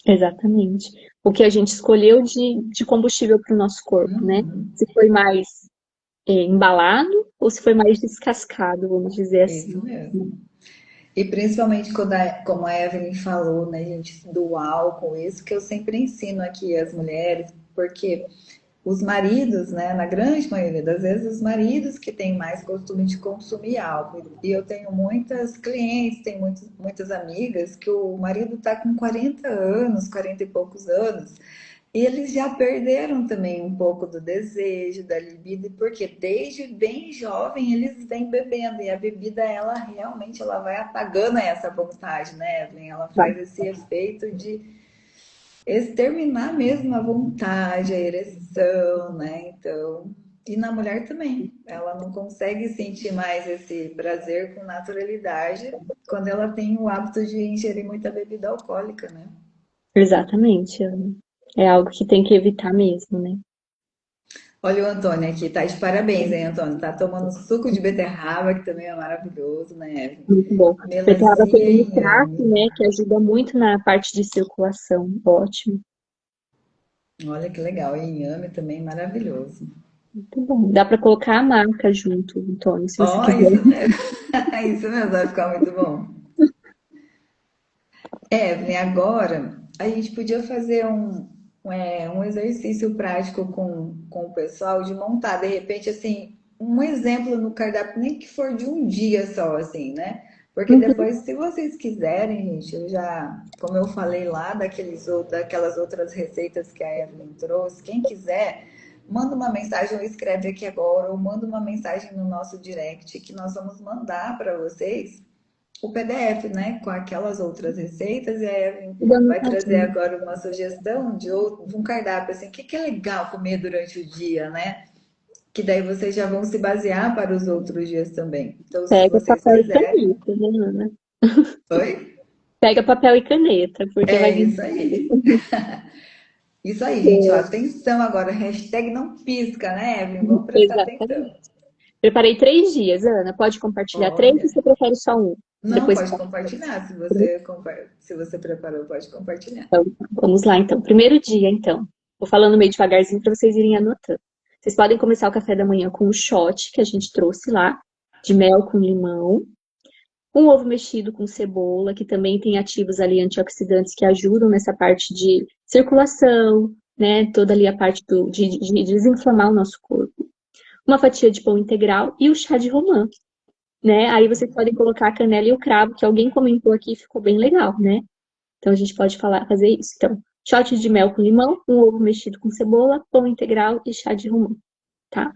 Exatamente. O que a gente escolheu de combustível para o nosso corpo, né? Se foi mais embalado ou se foi mais descascado, vamos dizer Isso assim. mesmo. E principalmente quando como a Evelyn falou, né, gente, do álcool, isso que eu sempre ensino aqui às mulheres, porque os maridos, né, na grande maioria das vezes, os maridos que têm mais costume de consumir álcool. E eu tenho muitas clientes, tenho muitas amigas que o marido está com 40 anos, 40 e poucos anos, e eles já perderam também um pouco do desejo, da libido, porque desde bem jovem eles vêm bebendo, e a bebida, ela realmente ela vai apagando essa vontade, né, Evelyn? Ela faz esse efeito de exterminar mesmo a vontade, a ereção, né? Então, e na mulher também, ela não consegue sentir mais esse prazer com naturalidade quando ela tem o hábito de ingerir muita bebida alcoólica, né? Exatamente, Ana. É algo que tem que evitar mesmo, né? Olha o Antônio aqui, tá de parabéns, hein, Antônio? Tá tomando suco de beterraba, que também é maravilhoso, né, Evelyn? Muito bom. Beterraba tem Melancia um e nitrato, inhame. né, que ajuda muito na parte de circulação. Ótimo. Olha que legal, e inhame também maravilhoso. Muito bom. Dá para colocar a marca junto, Antônio, se você Ó, quiser. isso mesmo. Isso mesmo, vai ficar muito bom. Evelyn, agora a gente podia fazer um exercício prático com o pessoal de montar, de repente, assim, um exemplo no cardápio, nem que for de um dia só, assim, né? Porque Uhum. depois, se vocês quiserem, gente, eu já, como eu falei lá daquelas outras receitas que a Evelyn trouxe, quem quiser, manda uma mensagem ou escreve aqui agora, ou manda uma mensagem no nosso direct que nós vamos mandar para vocês o PDF, né, com aquelas outras receitas, e a Evelyn Tudo vai trazer anotadinho. agora uma sugestão de um cardápio, assim, o que é legal comer durante o dia, né? Que daí vocês já vão se basear para os outros dias também. Então, se Pega vocês papel e quiserem. caneta, né, Ana? Oi? Pega papel e caneta, porque vai É vir. isso aí. Isso aí, gente. Ó, atenção agora. Hashtag não pisca, né, Evelyn? Vamos prestar Exatamente. atenção. Preparei 3 dias, Ana. Pode compartilhar três ou Olha. você prefere só um? Não, Depois pode compartilhar. Se você preparou, pode compartilhar. então, vamos lá, então. Primeiro dia, então. Vou falando meio devagarzinho para vocês irem anotando. Vocês podem começar o café da manhã com o shot que a gente trouxe lá, de mel com limão. Um ovo mexido com cebola, que também tem ativos ali antioxidantes que ajudam nessa parte de circulação, né? Toda ali a parte de desinflamar o nosso corpo. Uma fatia de pão integral e o chá de romã, né? Aí vocês podem colocar a canela e o cravo, que alguém comentou aqui e ficou bem legal, né? Então a gente pode fazer isso. Então, shot de mel com limão, um ovo mexido com cebola, pão integral e chá de romã, tá?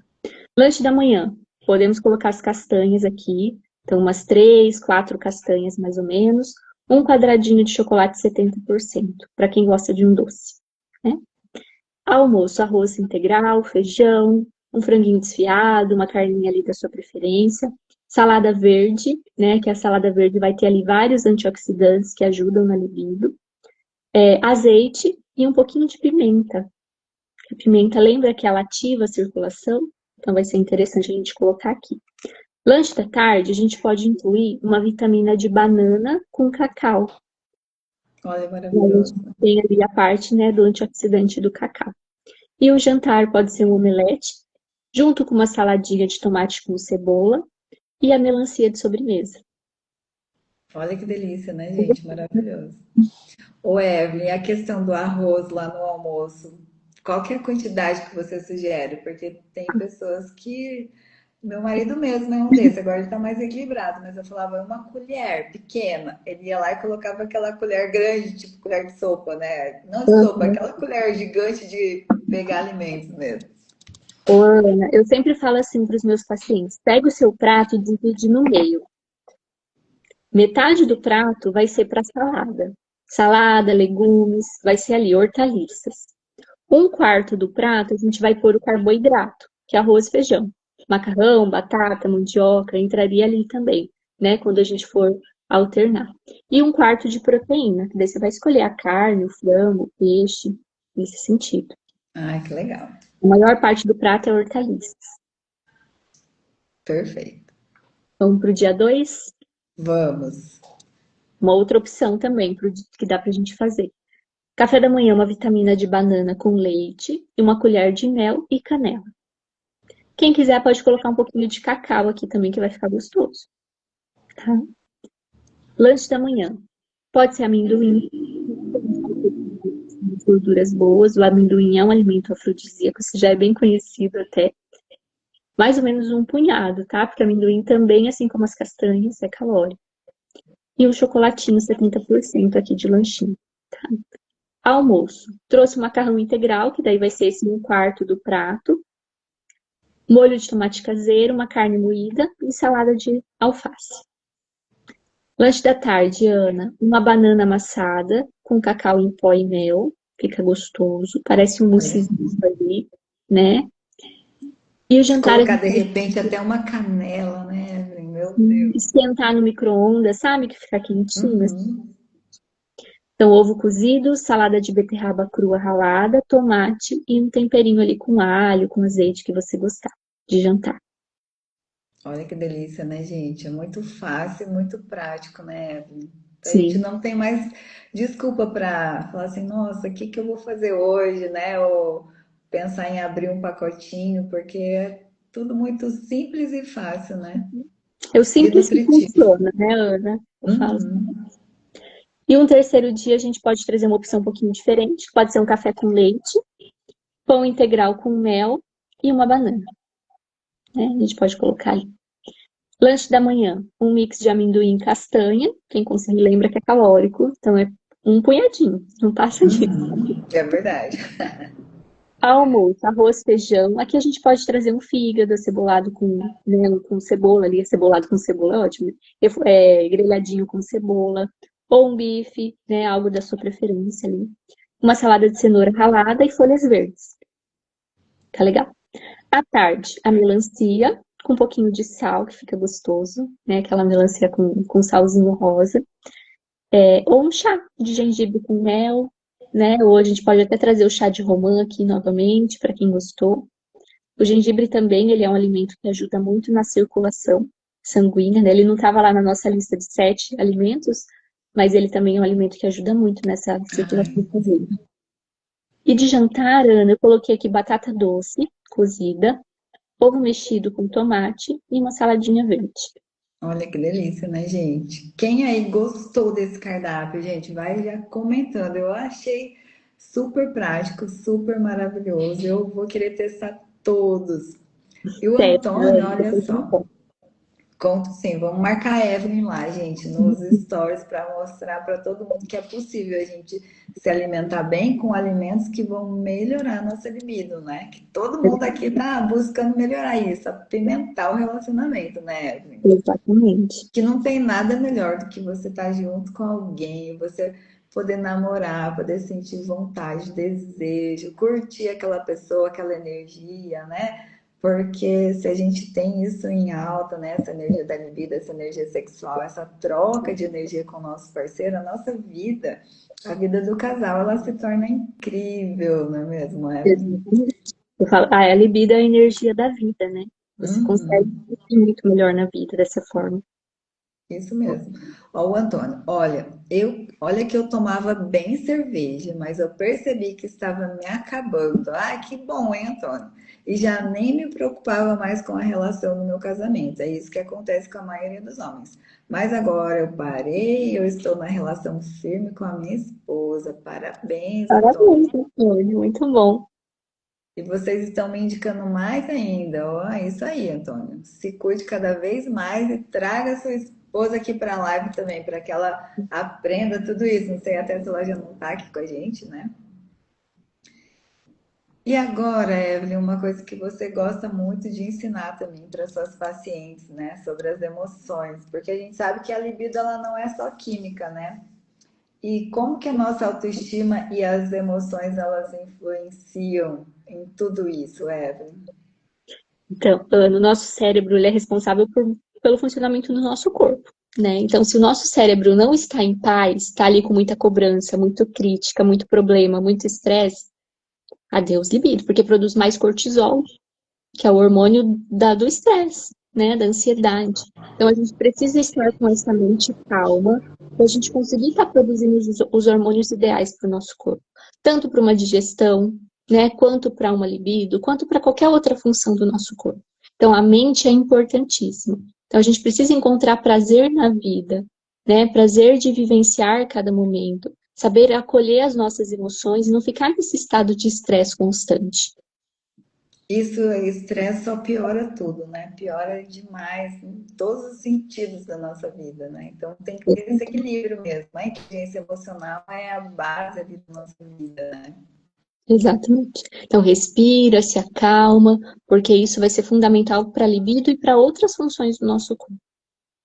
Lanche da manhã. Podemos colocar as castanhas aqui. Então, umas 3, 4 castanhas mais ou menos. Um quadradinho de chocolate 70%, para quem gosta de um doce, né? Almoço, arroz integral, feijão, um franguinho desfiado, uma carninha ali da sua preferência. Salada verde, né? Que a salada verde vai ter ali vários antioxidantes que ajudam na libido. Azeite e um pouquinho de pimenta. A pimenta lembra que ela ativa a circulação, então vai ser interessante a gente colocar aqui. Lanche da tarde, a gente pode incluir uma vitamina de banana com cacau. Olha, E a gente maravilhoso. tem ali a parte, né, do antioxidante do cacau. E o jantar pode ser um omelete, junto com uma saladinha de tomate com cebola, e a melancia de sobremesa. Olha que delícia, né, gente? Maravilhoso. Ô, Evelyn, a questão do arroz lá no almoço, qual que é a quantidade que você sugere? Porque tem pessoas que. Meu marido mesmo é um desses, agora ele tá mais equilibrado, mas eu falava uma colher pequena. Ele ia lá e colocava aquela colher grande, tipo colher de sopa, né? Não de sopa, Uhum. aquela colher gigante de pegar alimentos mesmo. Ô, Ana, eu sempre falo assim para os meus pacientes: pega o seu prato e divide no meio. Metade do prato vai ser para salada. Salada, legumes, vai ser ali, hortaliças. Um quarto do prato a gente vai pôr o carboidrato, que é arroz e feijão. Macarrão, batata, mandioca, entraria ali também, né? Quando a gente for alternar. E um quarto de proteína, que daí você vai escolher a carne, o frango, o peixe, nesse sentido. Ai, que legal. A maior parte do prato é hortaliças. Perfeito. Vamos para o dia 2. Vamos. Uma outra opção também que dá para a gente fazer. Café da manhã, uma vitamina de banana com leite e uma colher de mel e canela. Quem quiser pode colocar um pouquinho de cacau aqui também, que vai ficar gostoso. Tá? Lanche da manhã. Pode ser amendoim, gorduras boas. O amendoim é um alimento afrodisíaco, isso já é bem conhecido até. Mais ou menos um punhado, tá? Porque amendoim também, assim como as castanhas, é calórico. E um chocolatinho 70% aqui de lanchinho. Tá? Almoço. Trouxe macarrão integral, que daí vai ser esse um quarto do prato. Molho de tomate caseiro, uma carne moída e salada de alface. Lanche da tarde, Ana, uma banana amassada com cacau em pó e mel, fica gostoso, parece um Olha. moussezinho ali, né? E o Se jantar a colocar gente de vai repente até uma canela, né, Evelyn? Meu Deus. esquentar no micro-ondas, sabe? Que fica quentinho. Uhum. Então, ovo cozido, salada de beterraba crua ralada, tomate e um temperinho ali com alho, com azeite que você gostar de jantar. Olha que delícia, né, gente? É muito fácil e muito prático, né, Evelyn? A gente Sim, não tem mais desculpa para falar assim, nossa, o que que eu vou fazer hoje, né? Ou pensar em abrir um pacotinho, porque é tudo muito simples e fácil, né? é o E simples que nutritivo. funciona, né, Ana? Eu falo. Uhum. E um terceiro dia a gente pode trazer uma opção um pouquinho diferente. Pode ser um café com leite, pão integral com mel e uma banana, né? A gente pode colocar ali. Lanche da manhã, um mix de amendoim e castanha. Quem conseguir lembra que é calórico, então é um punhadinho, não passa disso. É verdade. Almoço, arroz, feijão. Aqui a gente pode trazer um fígado cebolado com, né, com cebola ali. Cebolado com cebola é ótimo. Grelhadinho com cebola. Ou um bife, né? Algo da sua preferência ali. Uma salada de cenoura ralada e folhas verdes. Tá legal. À tarde, a melancia com um pouquinho de sal, que fica gostoso, né? Aquela melancia com salzinho rosa. Ou um chá de gengibre com mel, né? Ou a gente pode até trazer o chá de romã aqui novamente, para quem gostou. O gengibre também, ele é um alimento que ajuda muito na circulação sanguínea, né? Ele não estava lá na nossa lista de 7 alimentos, mas ele também é um alimento que ajuda muito nessa circulação Ai, sanguínea. E de jantar, Ana, eu coloquei aqui batata doce, cozida, ovo mexido com tomate e uma saladinha verde. olha que delícia, né, gente? Quem aí gostou desse cardápio, gente, vai já comentando. Eu achei super prático, super maravilhoso. Eu vou querer testar todos. E o Certo, Antônio, Ana, olha depois me só. conta. Conto sim, vamos marcar a Evelyn lá, gente, nos stories para mostrar para todo mundo que é possível a gente se alimentar bem com alimentos que vão melhorar a nossa libido, né? Que todo mundo aqui tá buscando melhorar isso, apimentar o relacionamento, né, Evelyn? Exatamente. Que não tem nada melhor do que você estar junto com alguém, você poder namorar, poder sentir vontade, desejo, curtir aquela pessoa, aquela energia, né? Porque se a gente tem isso em alta, né? Essa energia da libido, essa energia sexual, essa troca de energia com o nosso parceiro, a nossa vida, a vida do casal, ela se torna incrível, não é mesmo, Evelyn? Exatamente. Eu falo, a libido é a energia da vida, né? Você consegue Uhum. ir muito melhor na vida dessa forma. Isso mesmo. Ó, o Antônio, olha que eu tomava bem cerveja, mas eu percebi que estava me acabando. Ah, que bom, hein, Antônio? E já nem me preocupava mais com a relação no meu casamento. É isso que acontece com a maioria dos homens. Mas agora eu parei, eu estou na relação firme com a minha esposa. Parabéns, Antônio. Parabéns, Antônio, muito bom. E vocês estão me indicando mais ainda. Ó, é isso aí, Antônio. Se cuide cada vez mais e traga sua esposa aqui para a live também, para que ela aprenda tudo isso. Não sei até se ela já não está aqui com a gente, né? E agora, Evelyn, uma coisa que você gosta muito de ensinar também para suas pacientes, né? Sobre as emoções, porque a gente sabe que a libido ela não é só química, né? E como que a nossa autoestima e as emoções elas influenciam em tudo isso, Evelyn? Então, Ana, o nosso cérebro ele é responsável pelo funcionamento do nosso corpo, né? Então, se o nosso cérebro não está em paz, está ali com muita cobrança, muito crítica, muito problema, muito estresse, adeus libido, porque produz mais cortisol, que é o hormônio do estresse, né? Da ansiedade. Então, a gente precisa estar com essa mente calma para a gente conseguir estar produzindo os hormônios ideais para o nosso corpo, tanto para uma digestão, né? Quanto para uma libido, quanto para qualquer outra função do nosso corpo. Então, a mente é importantíssima. Então, a gente precisa encontrar prazer na vida, né? Prazer de vivenciar cada momento, saber acolher as nossas emoções e não ficar nesse estado de estresse constante. Isso, estresse só piora tudo, né? Piora demais em todos os sentidos da nossa vida, né? Então tem que ter esse equilíbrio mesmo. A inteligência emocional é a base ali da nossa vida, né? Exatamente. Então, respira, se acalma, porque isso vai ser fundamental para a libido e para outras funções do nosso corpo.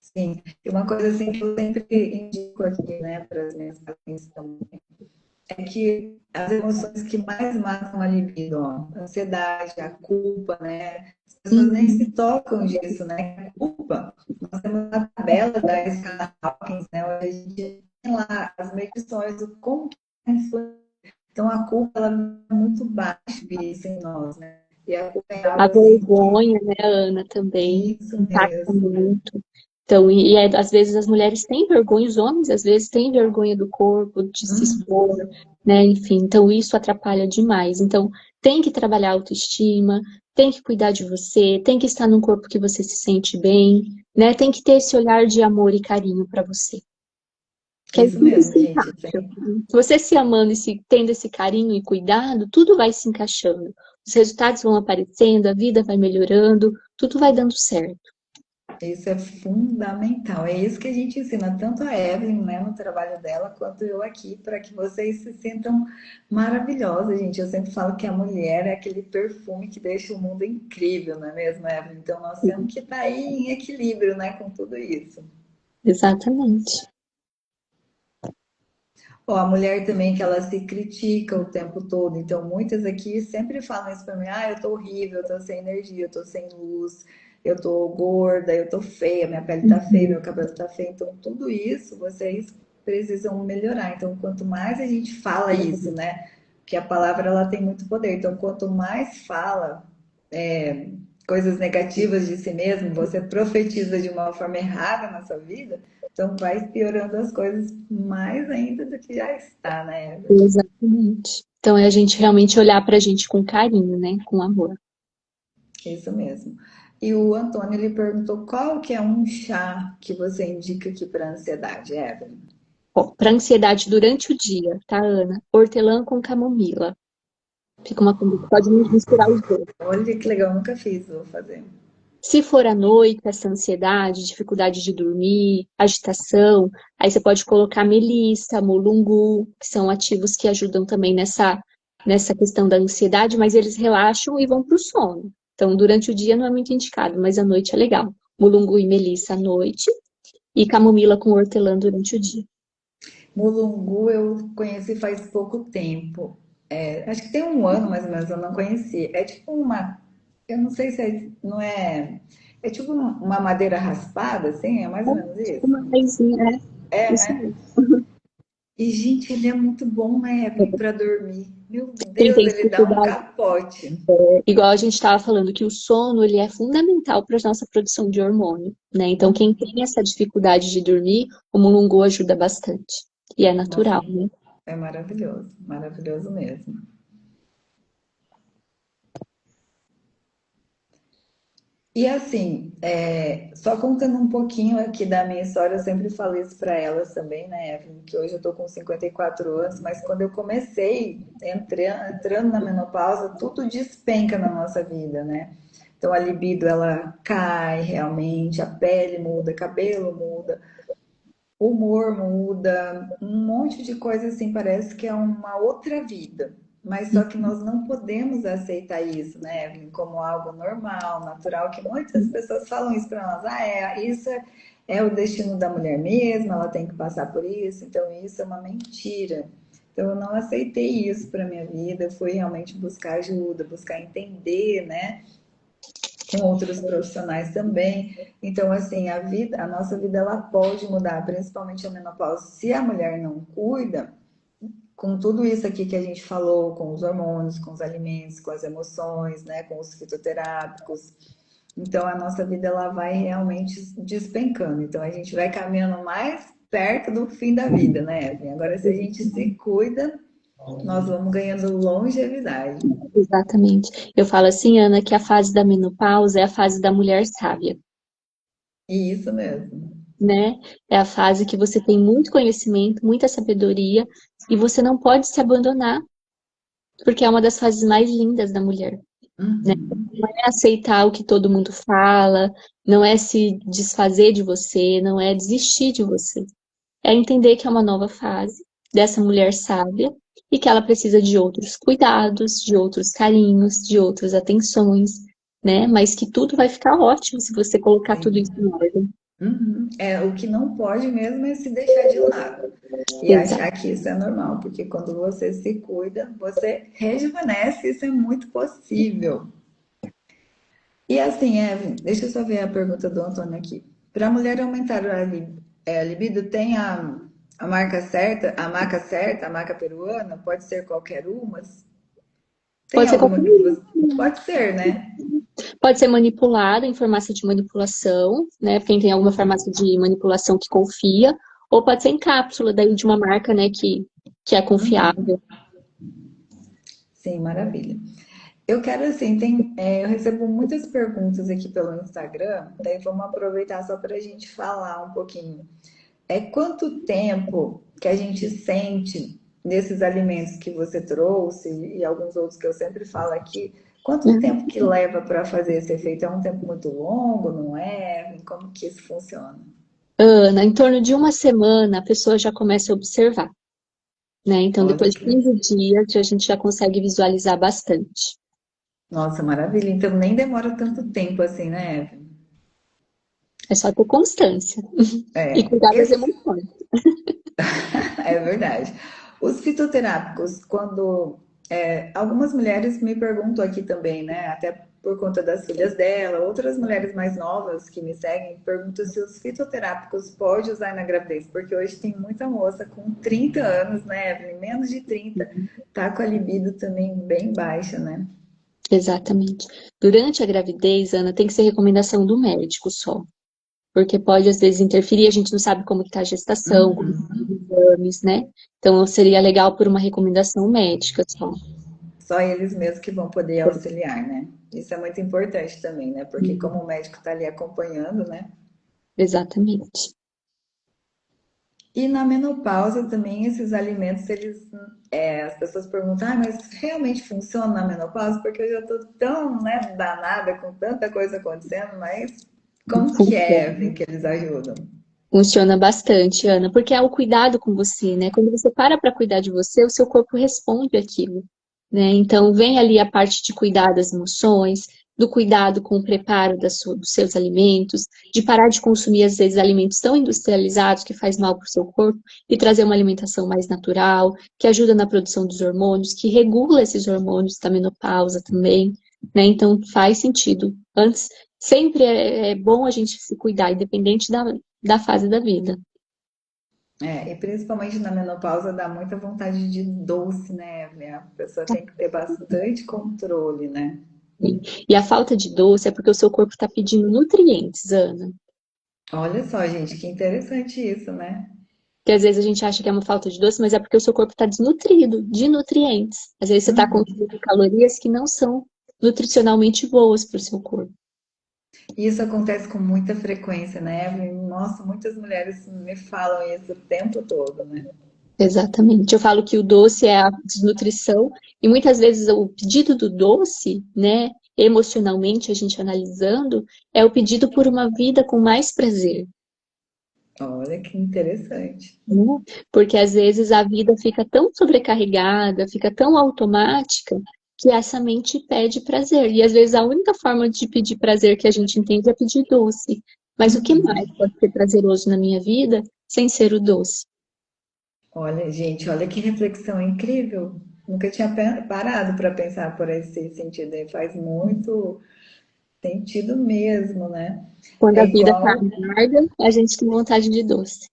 Sim, e uma coisa assim que eu sempre indico aqui, né, para as minhas pacientes também, é que as emoções que mais matam a libido, ó, a ansiedade, a culpa, né? As pessoas nem se Uhum. tocam disso, né? A culpa. Nós temos uma tabela da escala Hawkins, né? Onde a gente tem lá as medições, o como que influencia. Então a culpa ela é muito baixa isso em nós, né? E a culpa é A algo assim que vergonha, né, Ana, também isso impacta mesmo, muito. Então, às vezes as mulheres têm vergonha, os homens às vezes têm vergonha do corpo, de se expor, né? Enfim, então isso atrapalha demais. Então, tem que trabalhar a autoestima, tem que cuidar de você, tem que estar num corpo que você se sente bem, né? Tem que ter esse olhar de amor e carinho para você. Que aí isso tudo mesmo, se gente. encaixa. Se você se amando e tendo esse carinho e cuidado, tudo vai se encaixando. Os resultados vão aparecendo, a vida vai melhorando, tudo vai dando certo. Isso é fundamental. É isso que a gente ensina tanto a Evelyn, né, no trabalho dela, quanto eu aqui, para que vocês se sintam maravilhosas, gente. Eu sempre falo que a mulher é aquele perfume que deixa o mundo incrível, não é mesmo, Evelyn? Então nós temos que estar aí em equilíbrio, né, com tudo isso. Exatamente. Ou a mulher também que ela se critica o tempo todo. Então, muitas aqui sempre falam isso para mim: ah, eu tô horrível, eu tô sem energia, eu tô sem luz, eu tô gorda, eu tô feia, minha pele tá feia, Uhum. meu cabelo tá feio. Então, tudo isso vocês precisam melhorar. Então, quanto mais a gente fala isso, né? Que a palavra ela tem muito poder. Então, quanto mais fala coisas negativas de si mesmo, você profetiza de uma forma errada na sua vida, então vai piorando as coisas mais ainda do que já está, né, Evelyn? Exatamente. Então é a gente realmente olhar para a gente com carinho, né? Com amor. Isso mesmo. E o Antônio ele perguntou qual que é um chá que você indica aqui para ansiedade, Evelyn? Para ansiedade durante o dia, tá, Ana? Hortelã com camomila. Fica uma combinação. Pode misturar os dois. Olha que legal, nunca fiz, vou fazer. Se for à noite, essa ansiedade, dificuldade de dormir, agitação, aí você pode colocar melissa, mulungu, que são ativos que ajudam também nessa questão da ansiedade, mas eles relaxam e vão para o sono. Então, durante o dia não é muito indicado, mas à noite é legal. Mulungu e melissa à noite e camomila com hortelã durante o dia. Mulungu eu conheci faz pouco tempo. É, acho que tem um ano mais ou menos, eu não conheci. É tipo uma. Eu não sei se é, não é. É tipo uma madeira raspada, assim? É mais ou menos Tipo isso? uma raizinha, É, isso né? mesmo. E, gente, ele é muito bom, né, Evelyn, para dormir. Meu Quem Deus, tem ele dá um dificuldade, capote. igual a gente estava falando, que o sono ele é fundamental para a nossa produção de hormônio, né? Então, quem tem essa dificuldade de dormir, o mulungu ajuda bastante. E é Nossa, natural, né? é maravilhoso, maravilhoso mesmo. E assim, só contando um pouquinho aqui da minha história, eu sempre falo isso para elas também, né, Evelyn, que hoje eu tô com 54 anos, mas quando eu comecei entrando na menopausa, tudo despenca na nossa vida, né? Então a libido ela cai realmente, a pele muda, cabelo muda, o humor muda, um monte de coisa assim, parece que é uma outra vida. Mas só que nós não podemos aceitar isso, né, Evelyn, como algo normal, natural, que muitas pessoas falam isso para nós. É o destino da mulher mesma, ela tem que passar por isso, então isso é uma mentira. Então eu não aceitei isso para minha vida, fui realmente buscar ajuda, buscar entender, né, com outros profissionais também. Então, assim, a nossa vida ela pode mudar, principalmente a menopausa. Se a mulher não cuida, com tudo isso aqui que a gente falou, com os hormônios, com os alimentos, com as emoções, né, com os fitoterápicos, então a nossa vida ela vai realmente despencando. Então a gente vai caminhando mais perto do fim da vida, né, Evelyn? Agora, se a gente se cuida, nós vamos ganhando longevidade. Exatamente. Eu falo assim, Ana, que a fase da menopausa é a fase da mulher sábia, E isso mesmo. né? É a fase que você tem muito conhecimento, muita sabedoria, e você não pode se abandonar, porque é uma das fases mais lindas da mulher, né? Uhum. Não é aceitar o que todo mundo fala, não é se desfazer de você, não é desistir de você. É entender que é uma nova fase dessa mulher sábia e que ela precisa de outros cuidados, de outros carinhos, de outras atenções, né? Mas que tudo vai ficar ótimo se você colocar tudo isso Sim. em ordem. Uhum. O que não pode mesmo é se deixar de lado e Exato. achar que isso é normal, porque quando você se cuida, você rejuvenesce, isso é muito possível. E assim, Evelyn, deixa eu só ver a pergunta do Antônio aqui. Para a mulher aumentar a libido, tem a marca certa, a marca peruana? Pode ser qualquer uma? Tem Pode ser alguma qualquer que um. você. Pode ser, né? Pode ser manipulado em farmácia de manipulação, né? Quem tem alguma farmácia de manipulação que confia, ou pode ser em cápsula, daí de uma marca, né, que é Uhum. confiável. Sim, maravilha. Eu quero assim, eu recebo muitas perguntas aqui pelo Instagram, daí vamos aproveitar só para a gente falar um pouquinho. Quanto tempo que a gente sente nesses alimentos que você trouxe e alguns outros que eu sempre falo aqui, quanto tempo que leva para fazer esse efeito? É um tempo muito longo, não é? Como que isso funciona? Ana, em torno de uma semana, a pessoa já começa a observar, né? Então, Olha depois de que, 15 dias, a gente já consegue visualizar bastante. nossa, maravilha. Então nem demora tanto tempo assim, né, Evelyn? É só ter constância e É, cuidar das esse, emoções. É verdade. Os fitoterápicos, algumas mulheres me perguntam aqui também, né? Até por conta das filhas dela, outras mulheres mais novas que me seguem perguntam se os fitoterápicos pode usar na gravidez, porque hoje tem muita moça com 30 anos, né, Evelyn? Menos de 30, tá com a libido também bem baixa, né? Exatamente. Durante a gravidez, Ana, tem que ser recomendação do médico só, porque pode às vezes interferir, a gente não sabe como está a gestação, como estão Uhum. os exames, né? Então seria legal por uma recomendação médica só. Só eles mesmos que vão poder auxiliar, né? Isso é muito importante também, né? Porque como o médico está ali acompanhando, né? Exatamente. E na menopausa também esses alimentos, as pessoas perguntam, mas realmente funciona na menopausa? Porque eu já tô tão, né, danada com tanta coisa acontecendo, mas como que é, Funciona. Evelyn, que eles ajudam? Funciona bastante, Ana, porque é o cuidado com você, né? Quando você para cuidar de você, o seu corpo responde aquilo, né? Então, vem ali a parte de cuidar das emoções, do cuidado com o preparo dos seus alimentos, de parar de consumir, às vezes, alimentos tão industrializados que faz mal para o seu corpo e trazer uma alimentação mais natural, que ajuda na produção dos hormônios, que regula esses hormônios da menopausa também, né? Então, faz sentido. Antes, sempre é bom a gente se cuidar, independente da fase da vida. É, e principalmente na menopausa dá muita vontade de doce, né, Evelyn? A pessoa tem que ter bastante controle, né? E a falta de doce é porque o seu corpo está pedindo nutrientes, Ana. Olha só, gente, que interessante isso, né? Porque às vezes a gente acha que é uma falta de doce, mas é porque o seu corpo está desnutrido de nutrientes. Às vezes você está Uhum. consumindo calorias que não são nutricionalmente boas para o seu corpo. E isso acontece com muita frequência, né, Evelyn? Nossa, muitas mulheres me falam isso o tempo todo, né? Exatamente. Eu falo que o doce é a desnutrição, e muitas vezes o pedido do doce, né, emocionalmente, a gente analisando, é o pedido por uma vida com mais prazer. Olha que interessante. Né? Porque às vezes a vida fica tão sobrecarregada, fica tão automática, que essa mente pede prazer. E às vezes a única forma de pedir prazer que a gente entende é pedir doce. Mas o que mais Uhum. pode ser prazeroso na minha vida sem ser o doce? Olha, gente, olha que reflexão incrível. Nunca tinha parado para pensar por esse sentido. E faz muito sentido mesmo, né? Quando É a vida está igual amarga, a gente tem vontade de doce.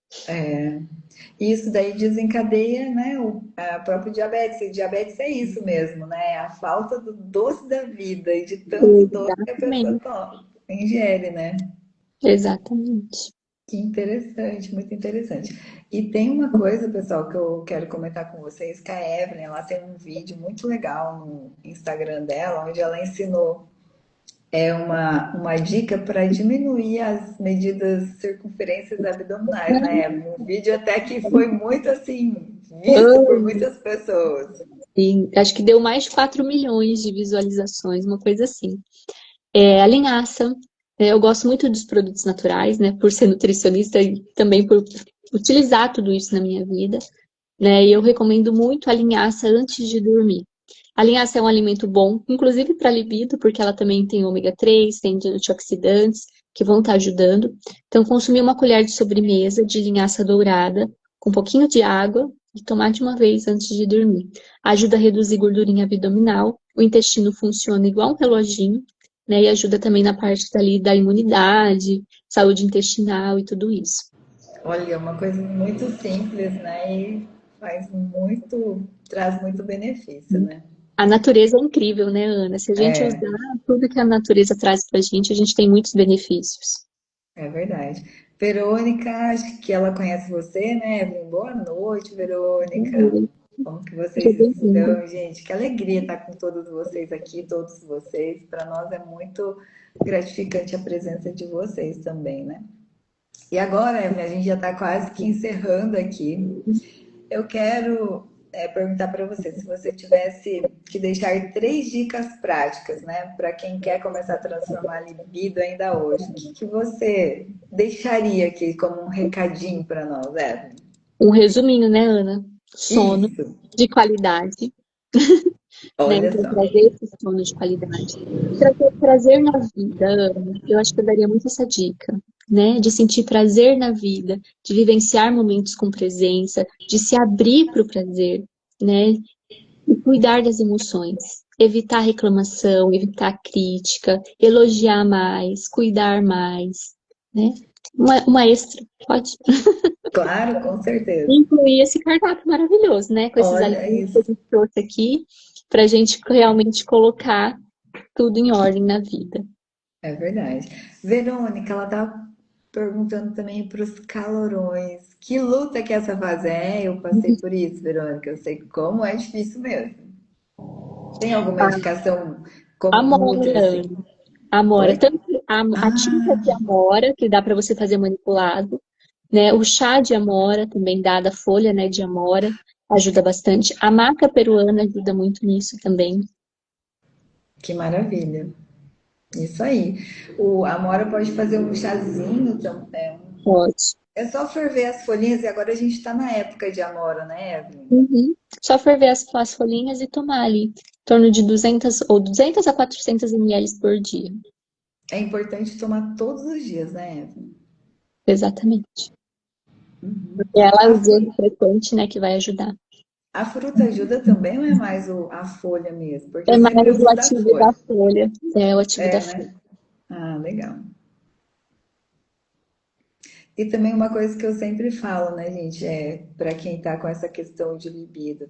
isso daí desencadeia, né, a própria diabetes. E diabetes é isso mesmo, né? É a falta do doce da vida e de tanto doce que a pessoa Exatamente. ingere, né? Exatamente. Que interessante, muito interessante. E tem uma coisa, pessoal, que eu quero comentar com vocês, que a Evelyn, ela tem um vídeo muito legal no Instagram dela, onde ela ensinou uma dica para diminuir as medidas circunferências abdominais, né, Evelyn? Um vídeo até que foi muito, assim, visto por muitas pessoas. E acho que deu mais de 4 milhões de visualizações, uma coisa assim. É, a linhaça, eu gosto muito dos produtos naturais, né? Por ser nutricionista e também por utilizar tudo isso na minha vida, né? E eu recomendo muito a linhaça antes de dormir. A linhaça é um alimento bom, inclusive para libido, porque ela também tem ômega 3, tem antioxidantes que vão estar ajudando. Então, consumir uma colher de sobremesa de linhaça dourada com um pouquinho de água e tomar de uma vez antes de dormir. Ajuda a reduzir gordurinha abdominal, o intestino funciona igual um reloginho, né? E ajuda também na parte dali da imunidade, saúde intestinal e tudo isso. Olha, é uma coisa muito simples, né? E faz muito, traz muito benefício, né? A natureza é incrível, né, Ana? Se a gente usar tudo que a natureza traz pra gente, a gente tem muitos benefícios. É verdade. Verônica, acho que ela conhece você, né, Evelyn? Boa noite, Verônica. Como que Seja vocês bem-vinda. estão, gente? Que alegria estar com todos vocês aqui, todos vocês. Para nós é muito gratificante a presença de vocês também, né? E agora, Evelyn, a gente já está quase que encerrando aqui. Eu quero perguntar para você, se você tivesse que deixar 3 dicas práticas, né, para quem quer começar a transformar a libido ainda hoje, o que você deixaria aqui como um recadinho para nós, Evelyn? Um resuminho, né, Ana? Sono Isso, de qualidade, né? olha Então, só. trazer esse sono de qualidade. Trazer prazer na vida, Ana. Eu acho que eu daria muito essa dica, né? De sentir prazer na vida, de vivenciar momentos com presença, de se abrir para o prazer, né? E cuidar das emoções. Evitar reclamação, evitar crítica, elogiar mais, cuidar mais, né? Uma extra, pode Claro, com certeza. incluir esse cardápio maravilhoso, né? Com esses Olha alimentos que a isso, gente trouxe aqui, para a gente realmente colocar tudo em ordem na vida. é verdade. Verônica, ela tá perguntando também para os calorões. Que luta que é essa fase é? Eu passei por isso, Verônica. Eu sei como é difícil mesmo. Tem alguma indicação como Nutri, Amora, assim? amora, Oi? tanto a tinta de Ah, amora, que dá para você fazer manipulado, né? O chá de amora, também dá da folha, né, de amora, ajuda bastante. A maca peruana ajuda muito nisso também. que maravilha. Isso aí. A Amora pode fazer um chazinho também. Pode. É só ferver as folhinhas e agora a gente está na época de Amora, né, Evelyn? Uhum. Só ferver as folhinhas e tomar ali, em torno de 200 a 400 ml por dia. É importante tomar todos os dias, né, Evelyn? Exatamente. Uhum. Porque ela é A, o fru- dedo frequente, né, que vai ajudar. a fruta ajuda também ou é mais a folha mesmo? Porque É eu sempre mais o uso da ativo da folha. folha. É o ativo da É, folha. né? Ah, legal. E também uma coisa que eu sempre falo, né, gente, para quem tá com essa questão de libido,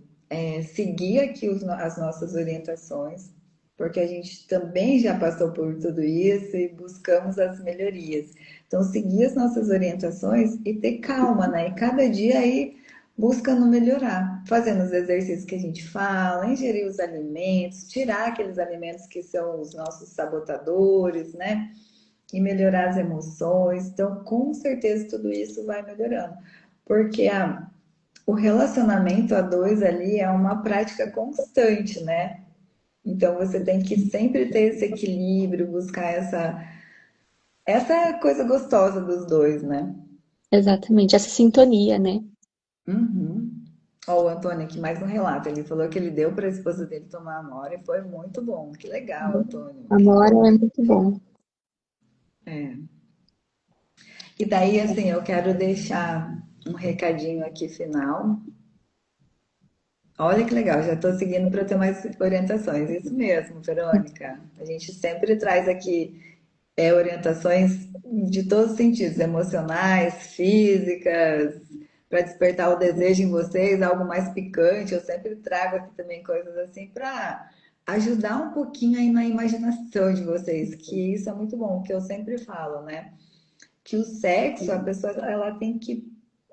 seguir aqui as nossas orientações, porque a gente também já passou por tudo isso e buscamos as melhorias. Então, seguir as nossas orientações e ter calma, né? E cada dia aí buscando melhorar, fazendo os exercícios que a gente fala, ingerir os alimentos, tirar aqueles alimentos que são os nossos sabotadores, né? E melhorar as emoções. Então, com certeza, tudo isso vai melhorando. Porque o relacionamento a dois ali é uma prática constante, né? Então, você tem que sempre ter esse equilíbrio, buscar essa coisa gostosa dos dois, né? Exatamente, essa sintonia, né? Uhum. Ó, o Antônio aqui, mais um relato. Ele falou que ele deu para a esposa dele tomar amora e foi muito bom. Que legal, Antônio. Que Amor é bom. muito bom. É. E daí, assim, eu quero deixar um recadinho aqui final. Olha que legal, já estou seguindo para ter mais orientações. Isso mesmo, Verônica. A gente sempre traz aqui orientações de todos os sentidos, emocionais, físicas, para despertar o desejo em vocês, algo mais picante. Eu sempre trago aqui também coisas assim para ajudar um pouquinho aí na imaginação de vocês, que isso é muito bom, que eu sempre falo, né? Que o sexo, a pessoa ela tem que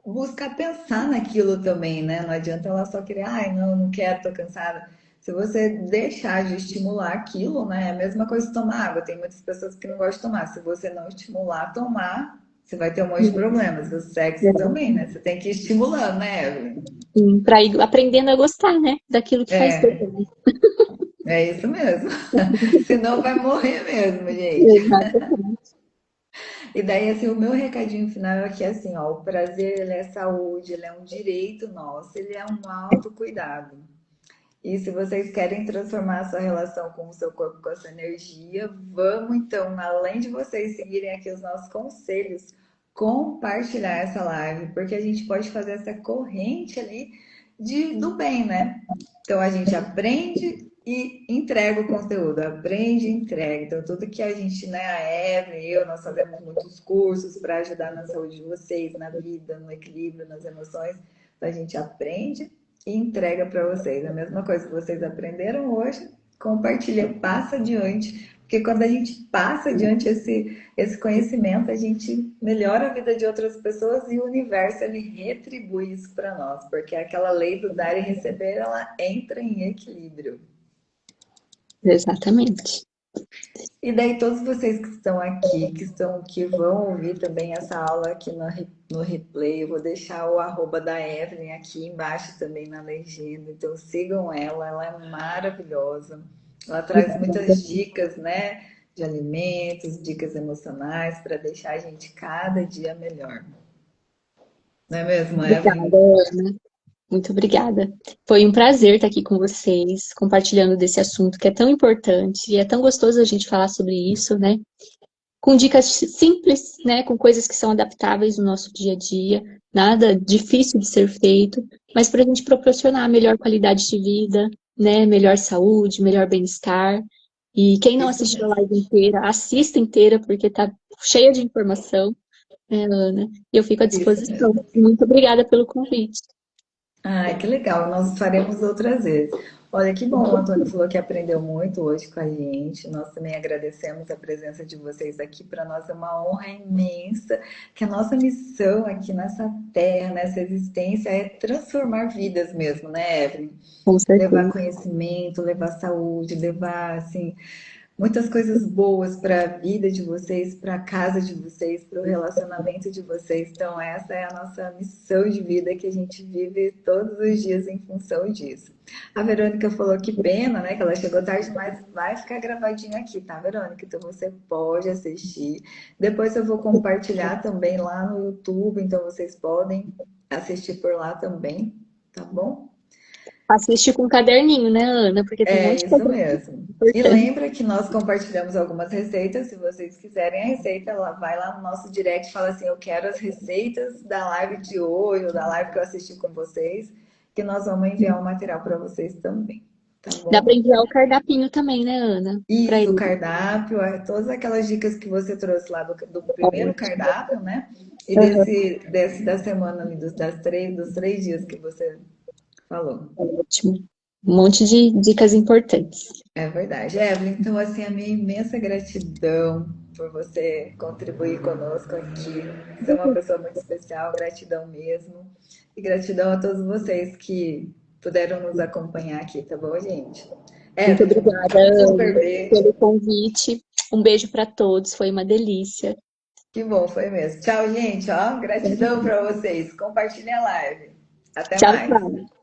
buscar pensar naquilo também, né? Não adianta ela só querer, ai, não, não quero, tô cansada. Se você deixar de estimular aquilo, né? É a mesma coisa que tomar água. Tem muitas pessoas que não gostam de tomar. Se você não estimular a tomar, você vai ter um monte de problemas. O sexo também, né? Você tem que ir estimulando, né, Evelyn? Para ir aprendendo a gostar, né? Daquilo que faz É, bem. é isso mesmo. Senão vai morrer mesmo, gente. Exatamente. E daí, assim, o meu recadinho final é que, assim, ó, o prazer, ele é saúde, ele é um direito nosso, ele é um autocuidado. E se vocês querem transformar a sua relação com o seu corpo, com a sua energia, vamos então, além de vocês seguirem aqui os nossos conselhos, compartilhar essa live, porque a gente pode fazer essa corrente ali do bem, né? Então a gente aprende e entrega o conteúdo, aprende e entrega. Então tudo que a gente, né, a Evelyn e eu, nós fazemos muitos cursos para ajudar na saúde de vocês, na vida, no equilíbrio, nas emoções. Então a gente aprende e entrega para vocês. A mesma coisa que vocês aprenderam hoje, compartilha, passa adiante, porque quando a gente passa adiante esse conhecimento, a gente melhora a vida de outras pessoas e o universo ele retribui isso para nós, porque aquela lei do dar e receber, ela entra em equilíbrio. Exatamente. E daí todos vocês que estão aqui, que vão ouvir também essa aula aqui no replay, eu vou deixar o arroba da Evelyn aqui embaixo também na legenda. Então sigam ela é maravilhosa. Ela traz muitas dicas, né, de alimentos, dicas emocionais para deixar a gente cada dia melhor. Não é mesmo, Obrigada, Evelyn? Ana. Muito obrigada. Foi um prazer estar aqui com vocês, compartilhando desse assunto que é tão importante e é tão gostoso a gente falar sobre isso, né? Com dicas simples, né? Com coisas que são adaptáveis no nosso dia a dia, nada difícil de ser feito, mas para a gente proporcionar melhor qualidade de vida, né? Melhor saúde, melhor bem-estar. E quem não Isso assistiu a mesmo. live inteira, assista inteira, porque tá cheia de informação, né, Ana? E eu fico à Isso disposição. mesmo. Muito obrigada pelo convite. Ai, que legal, nós faremos outras vezes. Olha, que bom, o Antônio falou que aprendeu muito hoje com a gente. Nós também agradecemos a presença de vocês aqui. Para nós é uma honra imensa, que a nossa missão aqui nessa terra, nessa existência, é transformar vidas mesmo, né, Evelyn? Com Levar certeza. conhecimento, levar saúde, levar, assim, muitas coisas boas para a vida de vocês, para a casa de vocês, para o relacionamento de vocês. Então, essa é a nossa missão de vida que a gente vive todos os dias em função disso. A Verônica falou que pena, né? Que ela chegou tarde, mas vai ficar gravadinho aqui, tá, Verônica? Então você pode assistir. Depois eu vou compartilhar também lá no YouTube, então vocês podem assistir por lá também, tá bom? Assiste com um caderninho, né, Ana? Porque tem um É monte de isso coisa mesmo. E importante. lembra que nós compartilhamos algumas receitas. Se vocês quiserem a receita, vai lá no nosso direct e fala assim: eu quero as receitas da live de hoje ou da live que eu assisti com vocês, que nós vamos enviar o material para vocês também. Tá Dá para bom? enviar o cardápio também, né, Ana? Para Isso, o ele. cardápio, todas aquelas dicas que você trouxe lá do primeiro Ótimo. cardápio, né? E Aham, desse da semana ali, dos 3 dias que você falou. ótimo. Um monte de dicas importantes. É verdade. Evelyn, então, assim, a minha imensa gratidão por você contribuir conosco aqui. Você é uma pessoa muito especial, gratidão mesmo. E gratidão a todos vocês que puderam nos acompanhar aqui, tá bom, gente? Muito Evelyn, obrigada, um super Ana, beijo. pelo convite. Um beijo para todos, foi uma delícia. Que bom, foi mesmo. Tchau, gente. Ó, gratidão para vocês. Compartilhem a live. Até Tchau, mais. tchau.